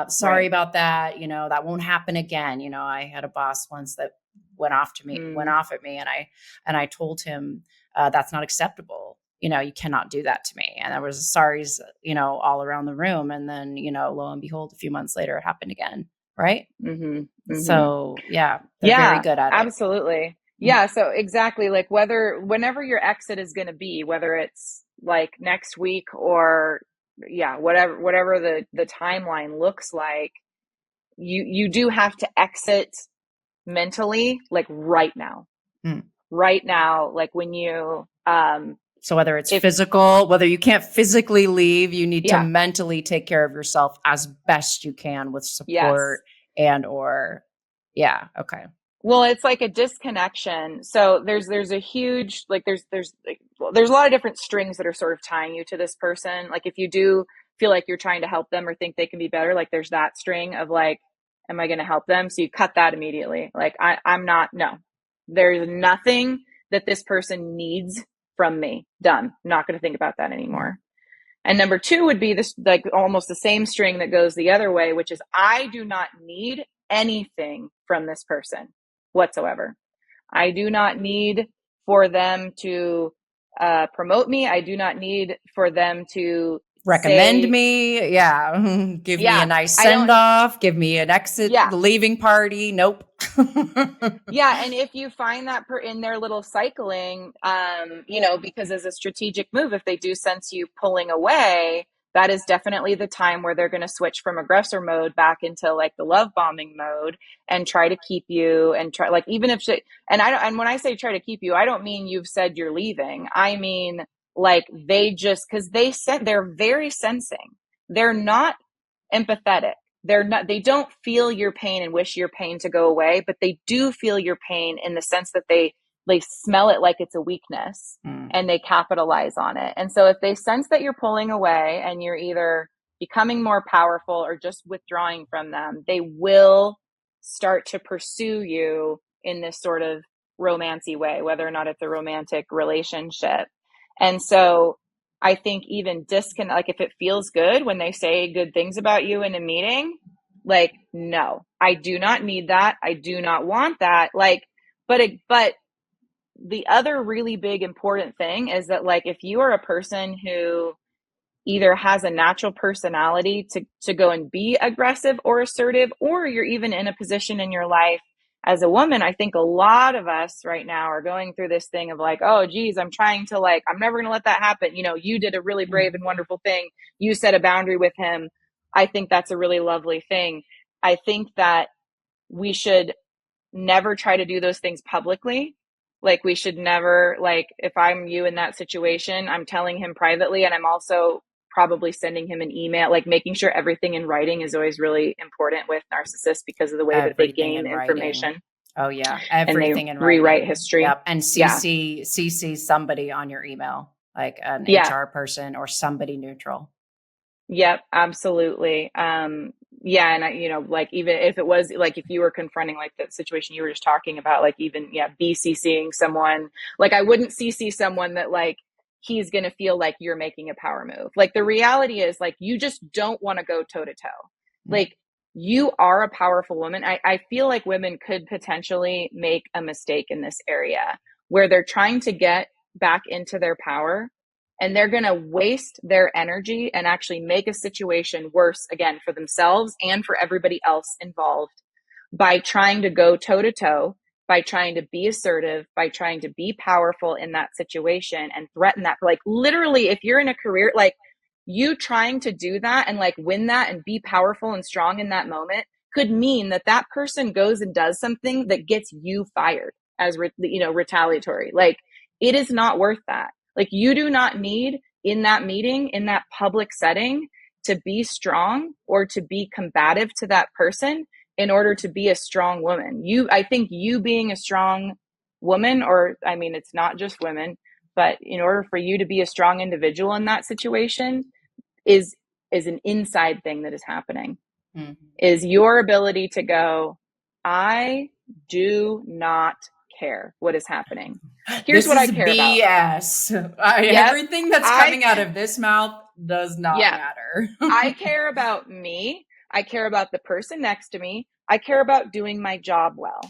sorry about that. That won't happen again. I had a boss once that went off at me. And I told him, that's not acceptable. You cannot do that to me. And there was sorries, all around the room. And then, lo and behold, a few months later, it happened again. Right. Mm-hmm. Mm-hmm. So they're very good at it. Absolutely. Yeah. So exactly. Like whenever your exit is going to be, whether it's like next week or whatever the timeline looks like, you do have to exit mentally, like right now, like when you, so whether it's physical, whether you can't physically leave, you need to mentally take care of yourself as best you can with support okay. Well, it's like a disconnection. So there's a huge, like there's a lot of different strings that are sort of tying you to this person. Like if you do feel like you're trying to help them or think they can be better, like there's that string of like, am I going to help them? So you cut that immediately. Like I'm not, no, there's nothing that this person needs from me. Done. Not going to think about that anymore. And number two would be this, like almost the same string that goes the other way, which is I do not need anything from this person whatsoever. I do not need for them to promote me. I do not need for them to recommend me. Give me a nice send off. Give me an exit, leaving party. Nope. And if you find that in their little cycling, because as a strategic move, if they do sense you pulling away, that is definitely the time where they're going to switch from aggressor mode back into like the love bombing mode and try to keep you and try like, even if she, and when I say try to keep you, I don't mean you've said you're leaving. I mean, like they just, cause they're very sensing. They're not empathetic. They don't feel your pain and wish your pain to go away, but they do feel your pain in the sense that they smell it like it's a weakness and they capitalize on it. And so if they sense that you're pulling away and you're either becoming more powerful or just withdrawing from them, they will start to pursue you in this sort of romancy way, whether or not it's a romantic relationship. And so I think even like if it feels good when they say good things about you in a meeting, like, no, I do not need that. I do not want that. Like, but the other really big important thing is that like, if you are a person who either has a natural personality to go and be aggressive or assertive, or you're even in a position in your life as a woman, I think a lot of us right now are going through this thing of like, oh, geez, I'm never going to let that happen. You know, you did a really brave and wonderful thing. You set a boundary with him. I think that's a really lovely thing. I think that we should never try to do those things publicly. Like we should never, like if I'm you in that situation, I'm telling him privately, and I'm also probably sending him an email, like making sure everything in writing is always really important with narcissists because of the way that they gain information. Oh yeah. Everything in writing. Rewrite writing. history. Yep. And CC somebody on your email, like an HR person or somebody neutral. Yep, absolutely. Yeah. And you know, like even if it was like, if you were confronting like that situation you were just talking about, like even, BCCing someone, like I wouldn't CC someone that like, he's going to feel like you're making a power move. Like the reality is like, you just don't want to go toe to toe. Like you are a powerful woman. I feel like women could potentially make a mistake in this area where they're trying to get back into their power, and they're going to waste their energy and actually make a situation worse again for themselves and for everybody else involved by trying to go toe to toe, by trying to be assertive, by trying to be powerful in that situation and threaten that. Like literally, if you're in a career, like you trying to do that and like win that and be powerful and strong in that moment could mean that that person goes and does something that gets you fired as, retaliatory. Like it is not worth that. Like you do not need in that meeting, in that public setting, to be strong or to be combative to that person in order to be a strong woman. I think you being a strong woman, or I mean, it's not just women, but in order for you to be a strong individual in that situation is an inside thing that is happening. Is your ability to go, I do not care what is happening. Here's what I care BS. about. Everything that's coming out of this mouth does not matter. I care about me. I care about the person next to me. I care about doing my job well.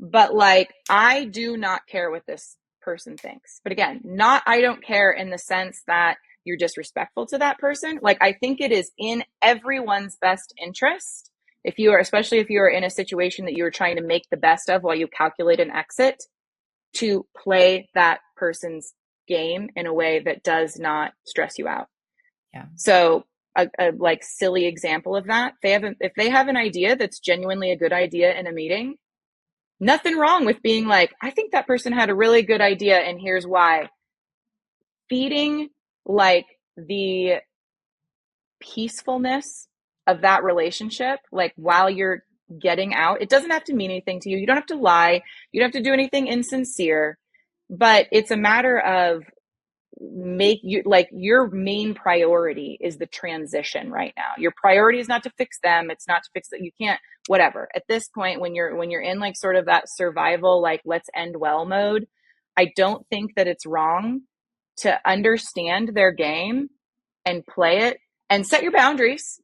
But like, I do not care what this person thinks. But again, I don't care in the sense that you're disrespectful to that person. Like, I think it is in everyone's best interest, especially if you are in a situation that you are trying to make the best of while you calculate an exit, to play that person's game in a way that does not stress you out. Yeah. So a like silly example of that, if they have an idea that's genuinely a good idea in a meeting, nothing wrong with being like, I think that person had a really good idea and here's why. Feeding like the peacefulness of that relationship, like while you're getting out, it doesn't have to mean anything to you. You don't have to lie. You don't have to do anything insincere, but it's a matter of your main priority is the transition right now. Your priority is not to fix them. It's not to fix that. You can't, whatever. At this point, when you're in like sort of that survival, like let's end well mode, I don't think that it's wrong to understand their game and play it and set your boundaries.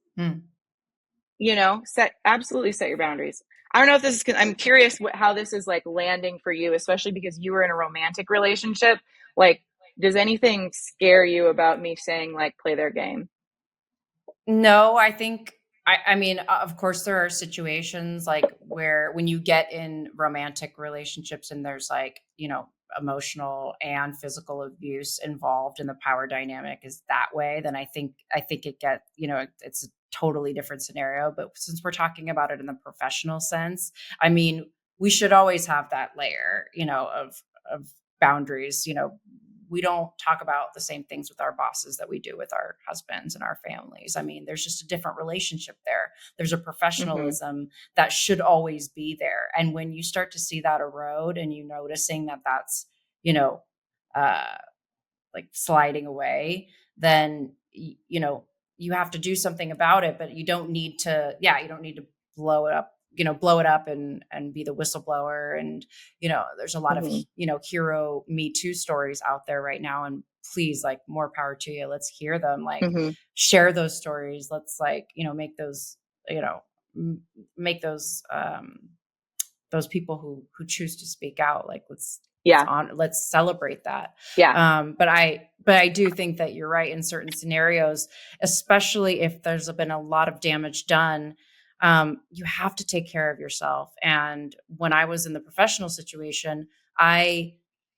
Absolutely set your boundaries. I don't know if this is, I'm curious how this is like landing for you, especially because you were in a romantic relationship. Like, does anything scare you about me saying like play their game? No, I think, I mean, of course there are situations like where when you get in romantic relationships and there's like, emotional and physical abuse involved in the power dynamic is that way, then I think it get, it's a totally different scenario. But since we're talking about it in the professional sense, I mean, we should always have that layer, of boundaries. We don't talk about the same things with our bosses that we do with our husbands and our families. I mean, there's just a different relationship there. There's a professionalism that should always be there. And when you start to see that erode and you noticing that that's, like sliding away, then, you have to do something about it, but you don't need to blow it up and be the whistleblower. And, there's a lot of, hero Me Too stories out there right now. And please, like, more power to you. Let's hear them, like, share those stories. Let's, like, make those, make those people who choose to speak out, like, let's celebrate that. But I do think that you're right in certain scenarios, especially if there's been a lot of damage done. You have to take care of yourself. And when I was in the professional situation, I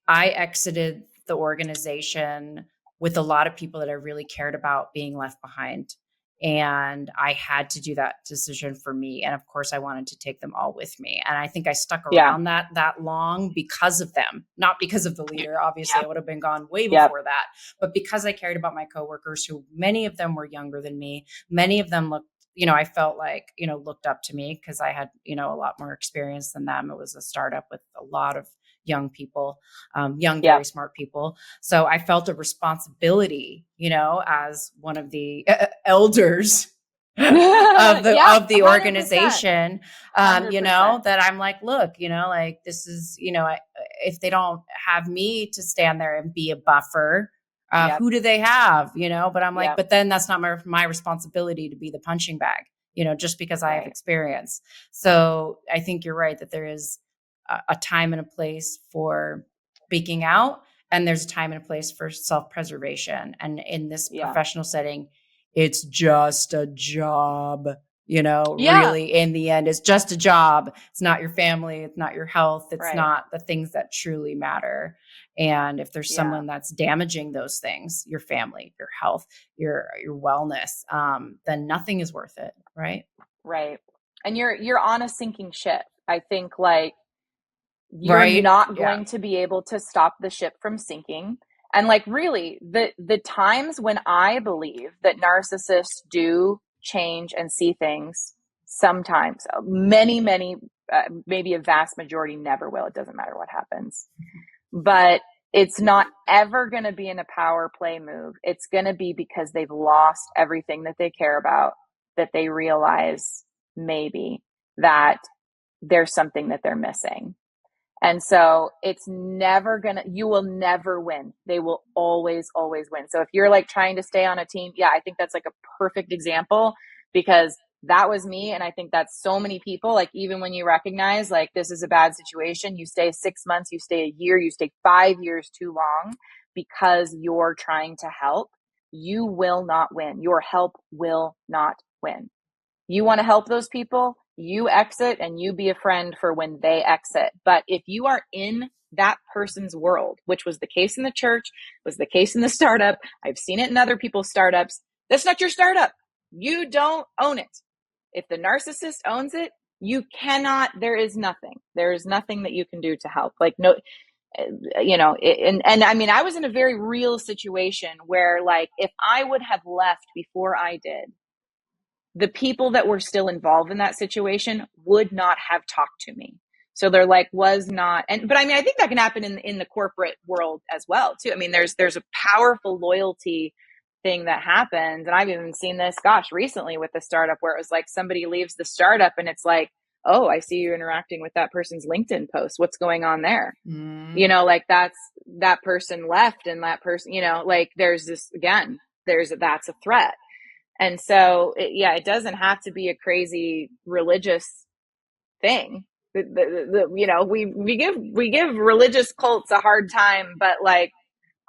exited the organization with a lot of people that I really cared about being left behind. And I had to do that decision for me. And of course I wanted to take them all with me. And I think I stuck around that long because of them, not because of the leader. Obviously I would have been gone way before that, but because I cared about my coworkers, who many of them were younger than me. Many of them looked, I felt like, looked up to me because I had, a lot more experience than them. It was a startup with a lot of young people, very smart people. So I felt a responsibility, as one of the elders of the organization, that I'm like, look, like, this is, if they don't have me to stand there and be a buffer, who do they have, but I'm like, but then that's not my responsibility to be the punching bag, just because I have experience. So I think you're right that there is a time and a place for speaking out, and there's a time and a place for self-preservation. And in this professional setting, it's just a job, really, in the end, it's just a job. It's not your family. It's not your health. It's not the things that truly matter. And if there's someone that's damaging those things, your family, your health, your wellness, then nothing is worth it. Right. Right. And you're on a sinking ship. I think, like, you're not going to be able to stop the ship from sinking. And, like, really, the times when I believe that narcissists do change and see things, sometimes, many, maybe a vast majority never will. It doesn't matter what happens. But it's not ever going to be in a power play move. It's going to be because they've lost everything that they care about, that they realize maybe that there's something that they're missing. And so it's never you will never win. They will always, always win. So if you're, like, trying to stay on a team, I think that's, like, a perfect example, because that was me. And I think that's so many people. Like, even when you recognize, like, this is a bad situation, you stay 6 months, you stay a year, you stay 5 years too long because you're trying to help, you will not win. Your help will not win. You want to help those people, you exit and you be a friend for when they exit. But if you are in that person's world, which was the case in the church, was the case in the startup, I've seen it in other people's startups, that's not your startup. You don't own it. If the narcissist owns it, you cannot, there is nothing that you can do to help. Like, no, and I mean, I was in a very real situation where, like, if I would have left before I did, the people that were still involved in that situation would not have talked to me. So there, like, was not, but I mean, I think that can happen in the corporate world as well too. I mean, there's a powerful loyalty thing that happens. And I've even seen this, recently with the startup, where it was like somebody leaves the startup and it's like, oh, I see you interacting with that person's LinkedIn post. What's going on there? Like, that person left, and that person, like, there's this, again, that's a threat. And so, it doesn't have to be a crazy religious thing. We give religious cults a hard time, but, like,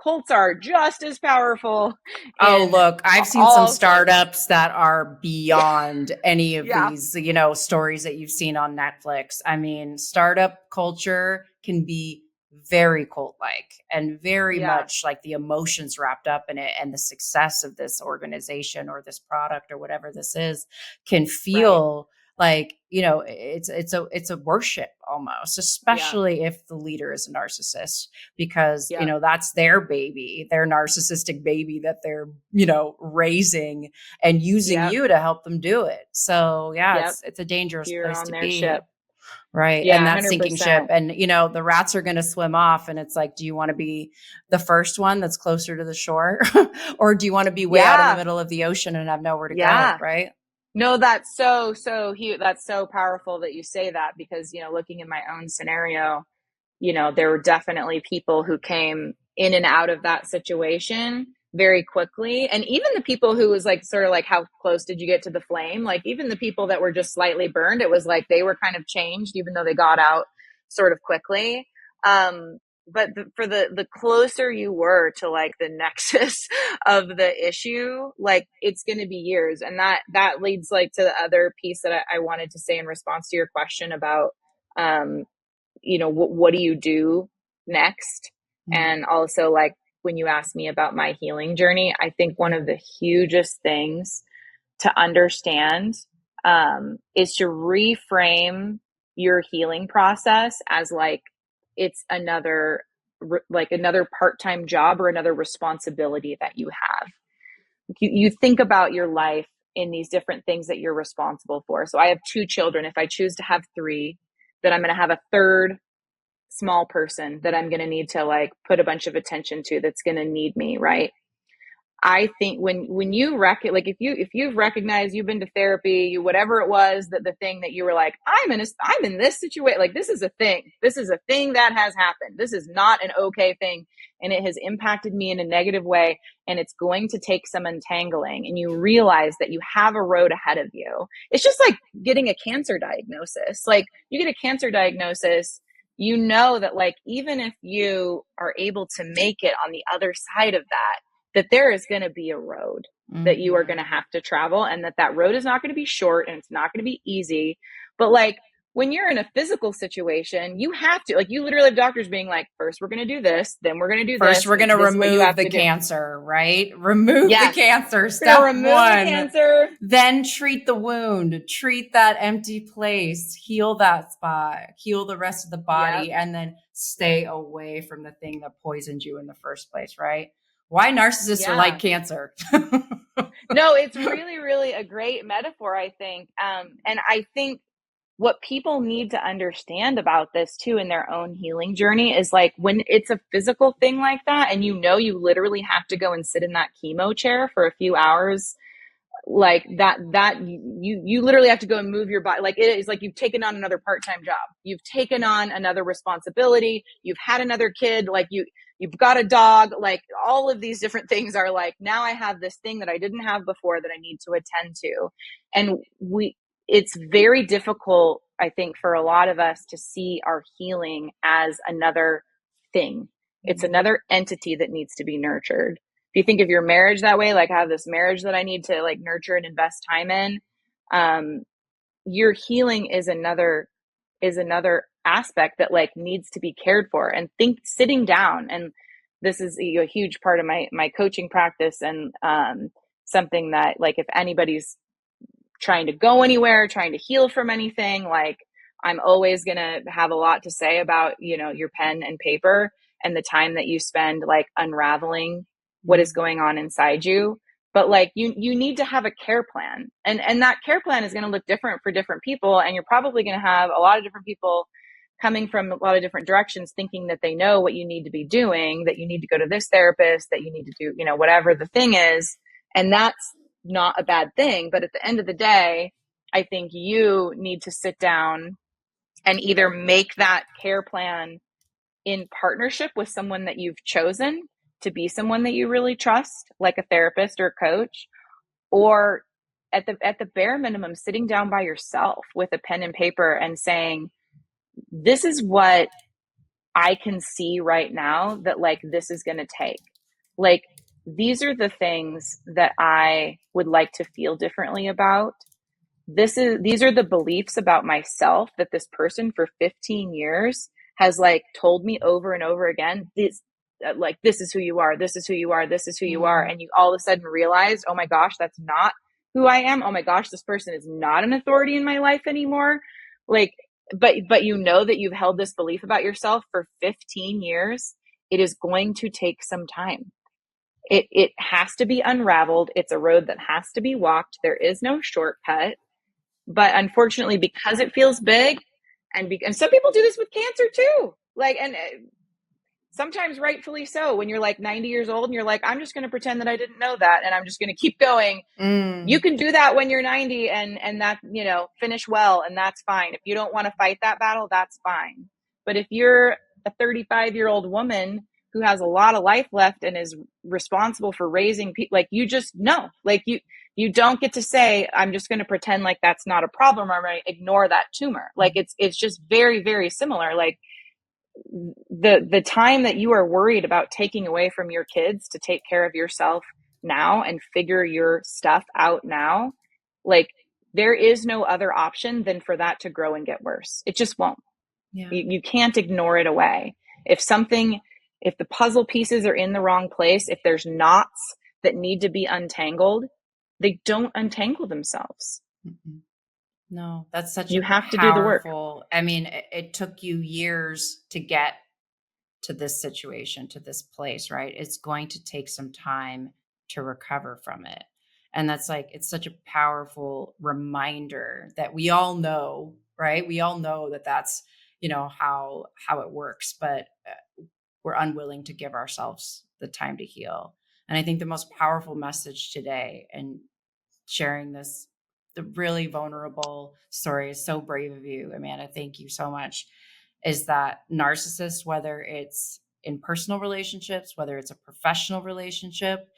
cults are just as powerful. Oh, look, I've seen some startups that are beyond any of these, stories that you've seen on Netflix. I mean, startup culture can be very cult-like and very Yeah. much like the emotions wrapped up in it, and the success of this organization or this product or whatever this is can feel like, you know, it's a worship almost, especially if the leader is a narcissist, because, you know, that's their baby, their narcissistic baby that they're, you know, raising and using you to help them do it. So yeah, it's a dangerous You're place on to their be. ship. Right. Yeah, And that sinking ship. 100%. And, you know, the rats are going to swim off. And it's like, do you want to be the first one that's closer to the shore? Or do you want to be way out in the middle of the ocean and have nowhere to go? Right. No, that's so huge. That's so powerful that you say that, because, you know, looking in my own scenario, you know, there were definitely people who came in and out of that situation very quickly. And even the people who was like, sort of like, how close did you get to the flame? Like, even the people that were just slightly burned, it was like they were kind of changed, even though they got out sort of quickly. But for the closer you were to like the nexus of the issue, like it's going to be years. And that leads like to the other piece that I wanted to say in response to your question about, you know, what do you do next? And also, like, when you asked me about my healing journey, I think one of the hugest things to understand is to reframe your healing process as like it's another part-time job or another responsibility that you have. You think about your life in these different things that you're responsible for. So I have 2 children. If I choose to have 3, then I'm going to have a third small person that I'm going to need to like put a bunch of attention to, that's going to need me, right? I think when you like if you've recognized, you've been to therapy, whatever it was, that the thing that you were like, I'm in this situation, like this is a thing that has happened. This is not an okay thing, and it has impacted me in a negative way, and it's going to take some untangling, and you realize that you have a road ahead of you. It's just like getting a cancer diagnosis. Like, you get a cancer diagnosis, you know that like even if you are able to make it on the other side of that there is going to be a road that you are going to have to travel, and that road is not going to be short, and it's not going to be easy. But like when you're in a physical situation, you have to, like, you literally have doctors being like, first we're going to do this, then we're going to do this. First, we're going to remove the cancer, right? Remove the cancer. Step remove 1. The cancer. Then treat the wound, treat that empty place, heal that spot, heal the rest of the body, and then stay away from the thing that poisoned you in the first place, right? Why narcissists are like cancer. No, it's really, really a great metaphor, I think. And I think what people need to understand about this too in their own healing journey is like, when it's a physical thing like that, and you know you literally have to go and sit in that chemo chair for a few hours, like that you literally have to go and move your body. Like, it is like you've taken on another part-time job, you've taken on another responsibility, you've had another kid, like you've got a dog, like all of these different things are like, now I have this thing that I didn't have before that I need to attend to. And it's very difficult, I think, for a lot of us to see our healing as another thing. It's another entity that needs to be nurtured. If you think of your marriage that way, like, I have this marriage that I need to like nurture and invest time in, your healing is another aspect that like needs to be cared for. And sitting down, and this is a huge part of my coaching practice, and something that, like, if anybody's trying to go anywhere, trying to heal from anything, like, I'm always going to have a lot to say about, you know, your pen and paper and the time that you spend like unraveling what is going on inside you. But like, you need to have a care plan, and that care plan is going to look different for different people. And you're probably going to have a lot of different people coming from a lot of different directions, thinking that they know what you need to be doing, that you need to go to this therapist, that you need to do, you know, whatever the thing is. And that's not a bad thing. But at the end of the day, I think you need to sit down and either make that care plan in partnership with someone that you've chosen to be someone that you really trust, like a therapist or a coach, or at the bare minimum, sitting down by yourself with a pen and paper and saying, this is what I can see right now that like this is going to take. Like, these are the things that I would like to feel differently about. These are the beliefs about myself that this person for 15 years has like told me over and over again, this is who you are. This is who you are. This is who you are. And you all of a sudden realized, oh my gosh, that's not who I am. Oh my gosh, this person is not an authority in my life anymore. Like, but you know that you've held this belief about yourself for 15 years. It is going to take some time. It has to be unraveled. It's a road that has to be walked. There is no shortcut. But unfortunately, because it feels big, and some people do this with cancer too. Like, and sometimes rightfully so, when you're like 90 years old and you're like, I'm just going to pretend that I didn't know that, and I'm just going to keep going. You can do that when you're 90 and that, you know, finish well, and that's fine. If you don't want to fight that battle, that's fine. But if you're a 35-year-old woman who has a lot of life left and is responsible for raising people, like, you just know, like, you don't get to say, I'm just going to pretend like that's not a problem, or I'm going to ignore that tumor. Like, it's just very, very similar. Like, the time that you are worried about taking away from your kids to take care of yourself now and figure your stuff out now, like, there is no other option than for that to grow and get worse. It just won't. Yeah. You can't ignore it away. If the puzzle pieces are in the wrong place, if there's knots that need to be untangled, they don't untangle themselves. Mm-hmm. No, that's such you a have to do the work. I mean, it took you years to get to this situation, to this place, right? It's going to take some time to recover from it. And that's like, it's such a powerful reminder that we all know, right? We all know that that's, you know, how it works, but we're unwilling to give ourselves the time to heal. And I think the most powerful message today, and sharing this, the really vulnerable story, is so brave of you, Amanda. Thank you so much. Is that narcissists, whether it's in personal relationships, whether it's a professional relationship,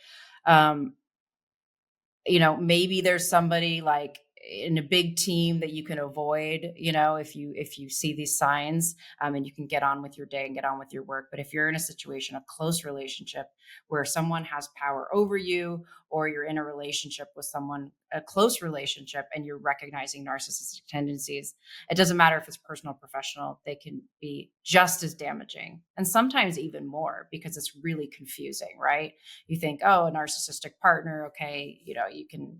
you know, maybe there's somebody like in a big team that you can avoid, you know, if you see these signs, and you can get on with your day and get on with your work. But if you're in a situation, a close relationship where someone has power over you, or you're in a relationship with someone, a close relationship, and you're recognizing narcissistic tendencies, it doesn't matter if it's personal or professional, they can be just as damaging, and sometimes even more, because it's really confusing, right? You think, oh, a narcissistic partner, okay, you know, you can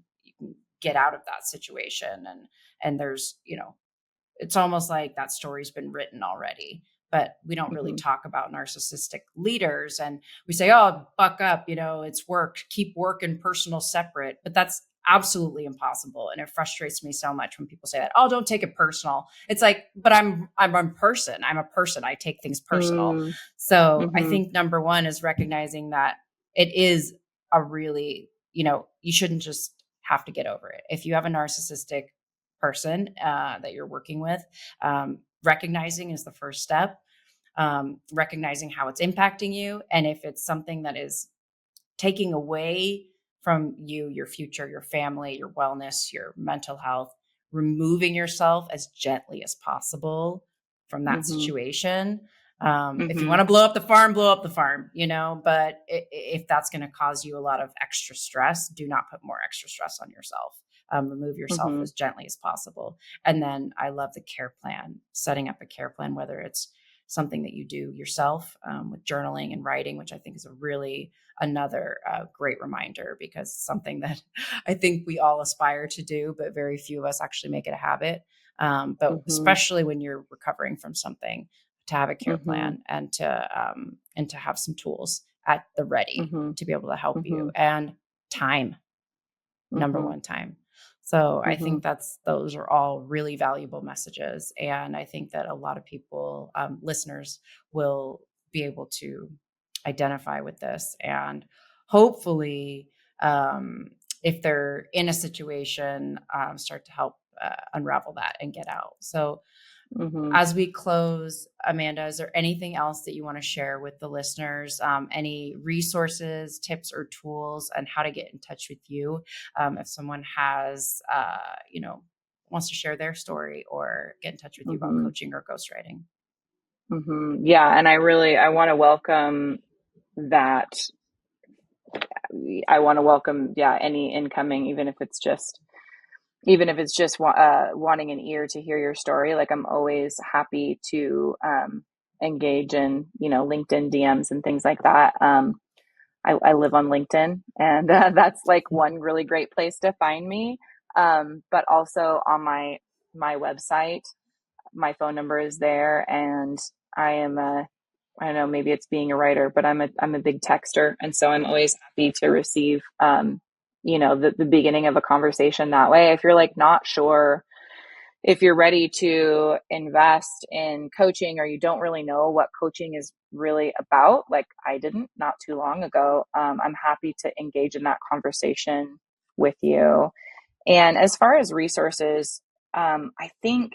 get out of that situation, and there's, you know, it's almost like that story's been written already. But we don't really talk about narcissistic leaders, and we say, oh, buck up, you know, it's work, keep work and personal separate. But that's absolutely impossible, and it frustrates me so much when people say that. Oh, don't take it personal. It's like, but I'm a person. I'm a person. I take things personal. So I think number one is recognizing that it is a really, you know, you shouldn't just have to get over it. If you have a narcissistic person that you're working with, recognizing is the first step. Recognizing how it's impacting you, and if it's something that is taking away from you, your future, your family, your wellness, your mental health, removing yourself as gently as possible from that situation. If you want to blow up the farm, you know, but if that's going to cause you a lot of extra stress, do not put more extra stress on yourself. Remove yourself as gently as possible. And then I love the care plan, setting up a care plan, whether it's something that you do yourself with journaling and writing, which I think is another great reminder, because it's something that I think we all aspire to do, but very few of us actually make it a habit. But especially when you're recovering from something, to have a care plan, and to have some tools at the ready to be able to help you, and time, number one, time. So I think those are all really valuable messages. And I think that a lot of people, listeners, will be able to identify with this, and hopefully, if they're in a situation, start to help unravel that and get out. So as we close, Amanda, is there anything else that you want to share with the listeners? Any resources, tips, or tools on how to get in touch with you? If someone has, you know, wants to share their story or get in touch with you about coaching or ghostwriting. Yeah. And I want to welcome that. I want to welcome, any incoming, even if it's just wanting an ear to hear your story. Like, I'm always happy to engage in, LinkedIn DMs and things like that. I live on LinkedIn, and that's like one really great place to find me. But also on my website, my phone number is there, and I don't know, maybe it's being a writer, but I'm a big texter, and so I'm always happy to receive, the beginning of a conversation that way. If you're like not sure if you're ready to invest in coaching, or you don't really know what coaching is really about, like I didn't not too long ago, I'm happy to engage in that conversation with you. And as far as resources, I think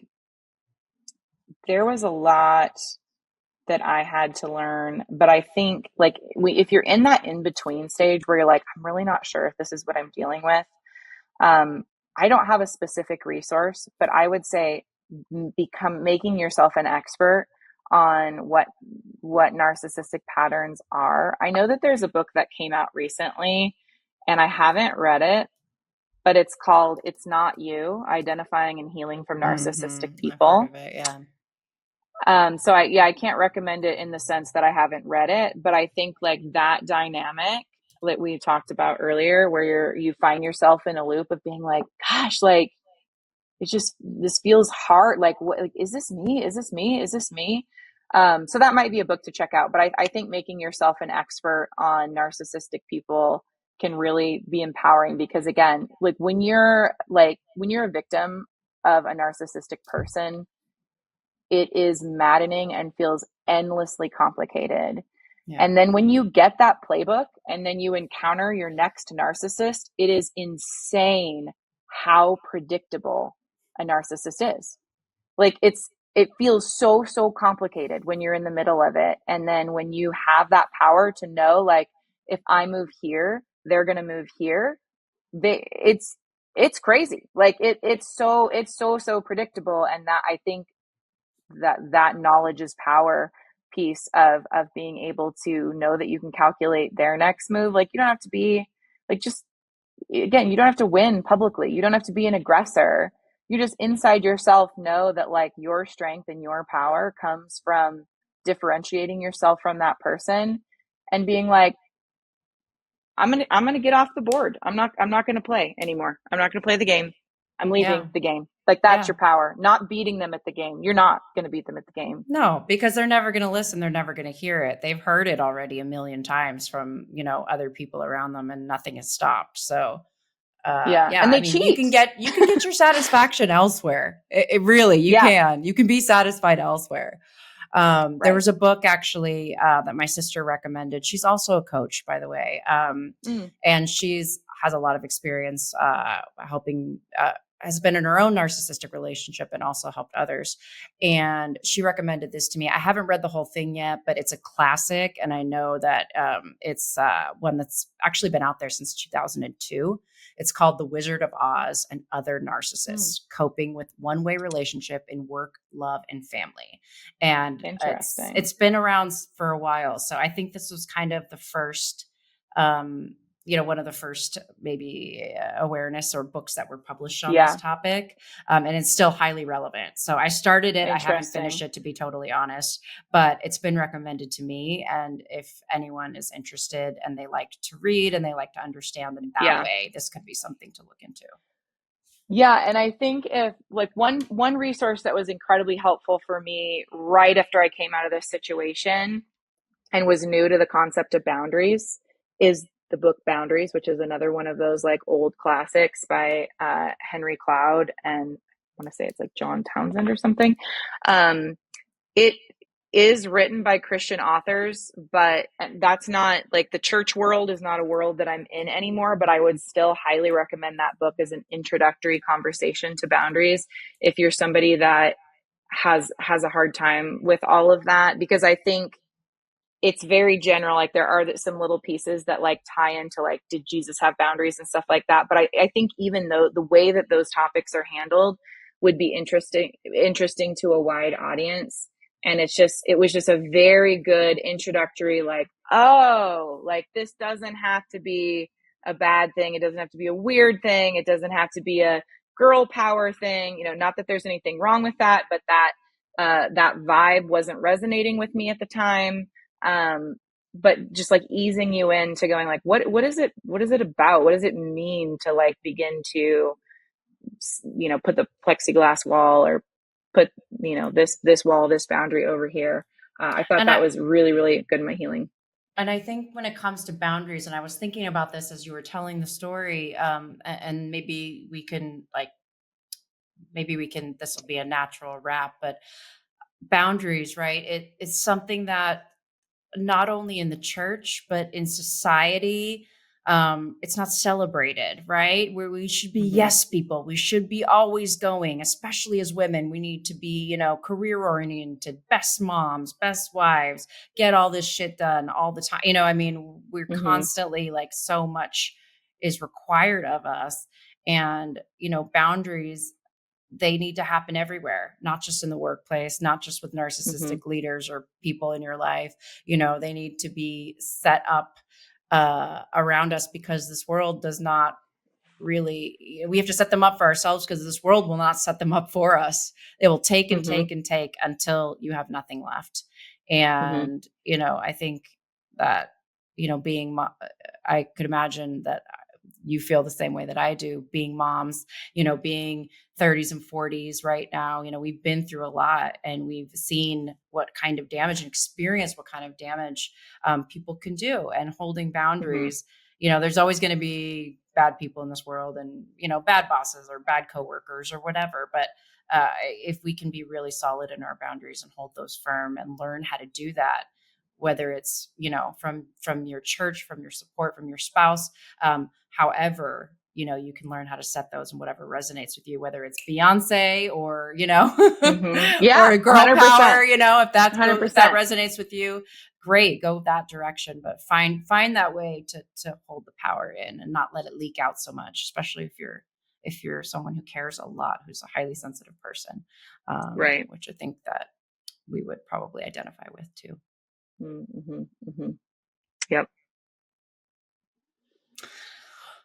there was a lot that I had to learn, but I think like if you're in that in-between stage where you're like, I'm really not sure if this is what I'm dealing with, I don't have a specific resource, but I would say making yourself an expert on what narcissistic patterns are. I know that there's a book that came out recently, and I haven't read it, but it's called It's Not You: Identifying and Healing from Narcissistic People. I've heard of it, yeah. So I can't recommend it in the sense that I haven't read it, but I think like that dynamic that we talked about earlier, where you find yourself in a loop of being like, gosh, like this feels hard. Like, what, like, is this me? Is this me? Is this me? So that might be a book to check out, but I think making yourself an expert on narcissistic people can really be empowering, because again, like when you're a victim of a narcissistic person, it is maddening and feels endlessly complicated. Yeah. And then when you get that playbook and then you encounter your next narcissist, it is insane how predictable a narcissist is. Like it feels so complicated when you're in the middle of it. And then when you have that power to know, like, if I move here, they're going to move here. It's crazy. Like it's so predictable. And that, I think, that knowledge is power piece of being able to know that you can calculate their next move. Like, you don't have to be like, just again, you don't have to win publicly. You don't have to be an aggressor. You just inside yourself know that like your strength and your power comes from differentiating yourself from that person and being like, I'm going to get off the board. I'm not going to play anymore. I'm not going to play the game. I'm leaving the game. Like, that's your power, not beating them at the game. You're not going to beat them at the game. No, because they're never going to listen. They're never going to hear it. They've heard it already a million times from, other people around them, and nothing has stopped. So, and they cheat. You can get your satisfaction elsewhere. It really, you can be satisfied elsewhere. Right. There was a book actually that my sister recommended. She's also a coach, by the way. And has a lot of experience helping, has been in her own narcissistic relationship and also helped others. And she recommended this to me. I haven't read the whole thing yet, but it's a classic. And I know that it's one that's actually been out there since 2002. It's called The Wizard of Oz and Other Narcissists, Coping with One-Way Relationship in Work, Love, and Family. And it's been around for a while. So I think this was kind of the first, one of the first maybe awareness or books that were published on this topic. And it's still highly relevant. So I started it. I haven't finished it, to be totally honest, but it's been recommended to me. And if anyone is interested and they like to read and they like to understand them that way, this could be something to look into. Yeah. And I think if like one resource that was incredibly helpful for me right after I came out of this situation and was new to the concept of boundaries is the book Boundaries, which is another one of those like old classics by Henry Cloud, and I want to say it's like John Townsend or something. It is written by Christian authors, but that's not like, the church world is not a world that I'm in anymore, but I would still highly recommend that book as an introductory conversation to boundaries if you're somebody that has a hard time with all of that, because I think it's very general. Like, there are some little pieces that like tie into like, did Jesus have boundaries and stuff like that? But I think even though the way that those topics are handled would be interesting to a wide audience. And it was just a very good introductory, like, oh, like this doesn't have to be a bad thing. It doesn't have to be a weird thing. It doesn't have to be a girl power thing. Not that there's anything wrong with that, but that that vibe wasn't resonating with me at the time. But just like easing you into going like, what is it about? What does it mean to like begin to, put the plexiglass wall or put, this wall, this boundary over here. I thought that was really, really good in my healing. And I think when it comes to boundaries, and I was thinking about this as you were telling the story, and maybe we can this will be a natural wrap, but boundaries, right? It's something that not only in the church, but in society, it's not celebrated, right? Where we should be yes people. We should be always going, especially as women. We need to be, career oriented, best moms, best wives, get all this shit done all the time. We're constantly like so much is required of us. And, boundaries, they need to happen everywhere, not just in the workplace, not just with narcissistic leaders or people in your life. They need to be set up around us, because this world does not really, we have to set them up for ourselves, because this world will not set them up for us. It will take and take and take until you have nothing left. And, I think that, I could imagine that you feel the same way that I do, being moms, being 30s and 40s right now. We've been through a lot, and we've seen what kind of damage and experienced what kind of damage people can do. And holding boundaries, there's always going to be bad people in this world, and, bad bosses or bad coworkers or whatever. But if we can be really solid in our boundaries and hold those firm and learn how to do that, whether it's, from your church, from your support, from your spouse, however, you can learn how to set those and whatever resonates with you, whether it's Beyonce or, Yeah, or a girl 100%. power, if that 100%. resonates with you, great, go that direction. But find that way to hold the power in and not let it leak out so much, especially if you're someone who cares a lot, who's a highly sensitive person, right? Which I think that we would probably identify with too. Yep.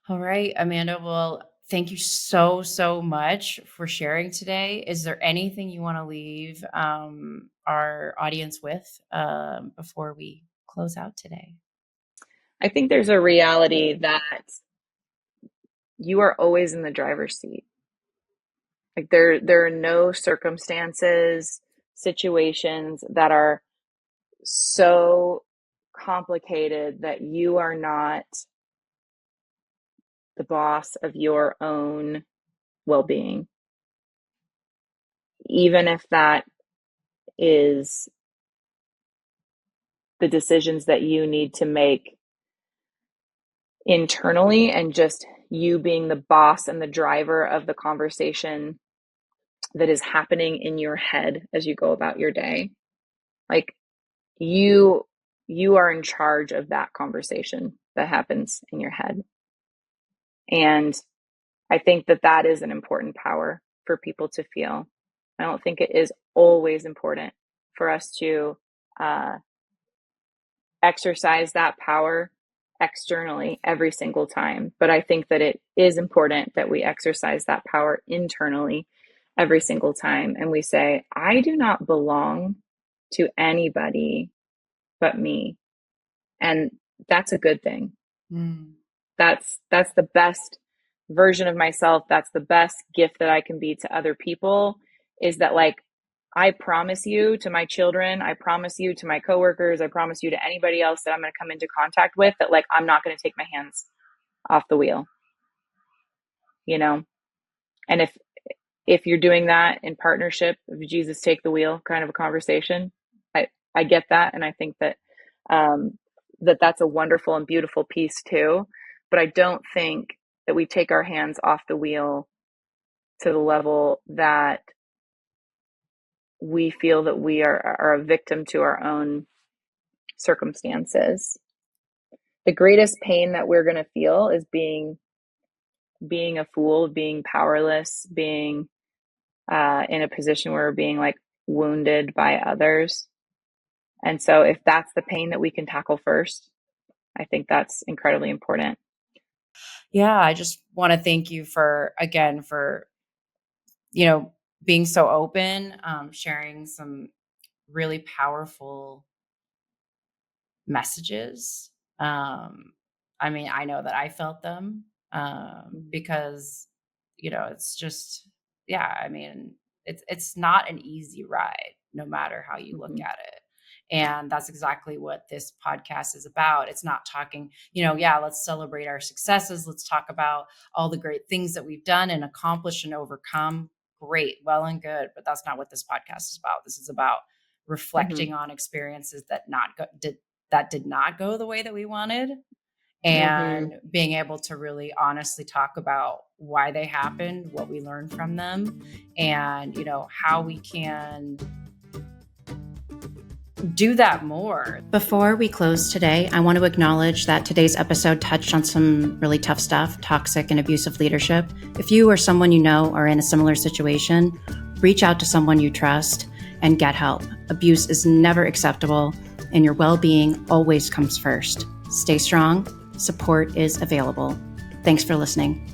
All right, Amanda. Well, thank you so much for sharing today. Is there anything you want to leave our audience with before we close out today? I think there's a reality that you are always in the driver's seat. Like there are no circumstances, situations that are so complicated that you are not the boss of your own well-being. Even if that is the decisions that you need to make internally, and just you being the boss and the driver of the conversation that is happening in your head as you go about your day. Like you are in charge of that conversation that happens in your head. And I think that is an important power for people to feel. I don't think it is always important for us to exercise that power externally every single time. But I think that it is important that we exercise that power internally every single time. And we say, I do not belong to anybody but me. And that's a good thing. That's the best version of myself. That's the best gift that I can be to other people, is that like, I promise you to my children, I promise you to my coworkers, I promise you to anybody else that I'm going to come into contact with, that like, I'm not going to take my hands off the wheel, and if you're doing that in partnership, if Jesus take the wheel kind of a conversation, I get that. And I think that, that's a wonderful and beautiful piece too. But I don't think that we take our hands off the wheel to the level that we feel that we are a victim to our own circumstances. The greatest pain that we're going to feel is being a fool, being powerless, being in a position where we're being like wounded by others. And so if that's the pain that we can tackle first, I think that's incredibly important. Yeah, I just want to thank you for being so open, sharing some really powerful messages. I mean, I know that I felt them because, it's just, yeah, I mean, it's not an easy ride, no matter how you look at it. And that's exactly what this podcast is about. It's not talking, let's celebrate our successes. Let's talk about all the great things that we've done and accomplished and overcome. Great, well and good. But that's not what this podcast is about. This is about reflecting on experiences that did not go the way that we wanted, and being able to really honestly talk about why they happened, what we learned from them, and, how we can do that more. Before we close today, I want to acknowledge that today's episode touched on some really tough stuff, toxic and abusive leadership. If you or someone you know are in a similar situation, reach out to someone you trust and get help. Abuse is never acceptable, and your well-being always comes first. Stay strong. Support is available. Thanks for listening.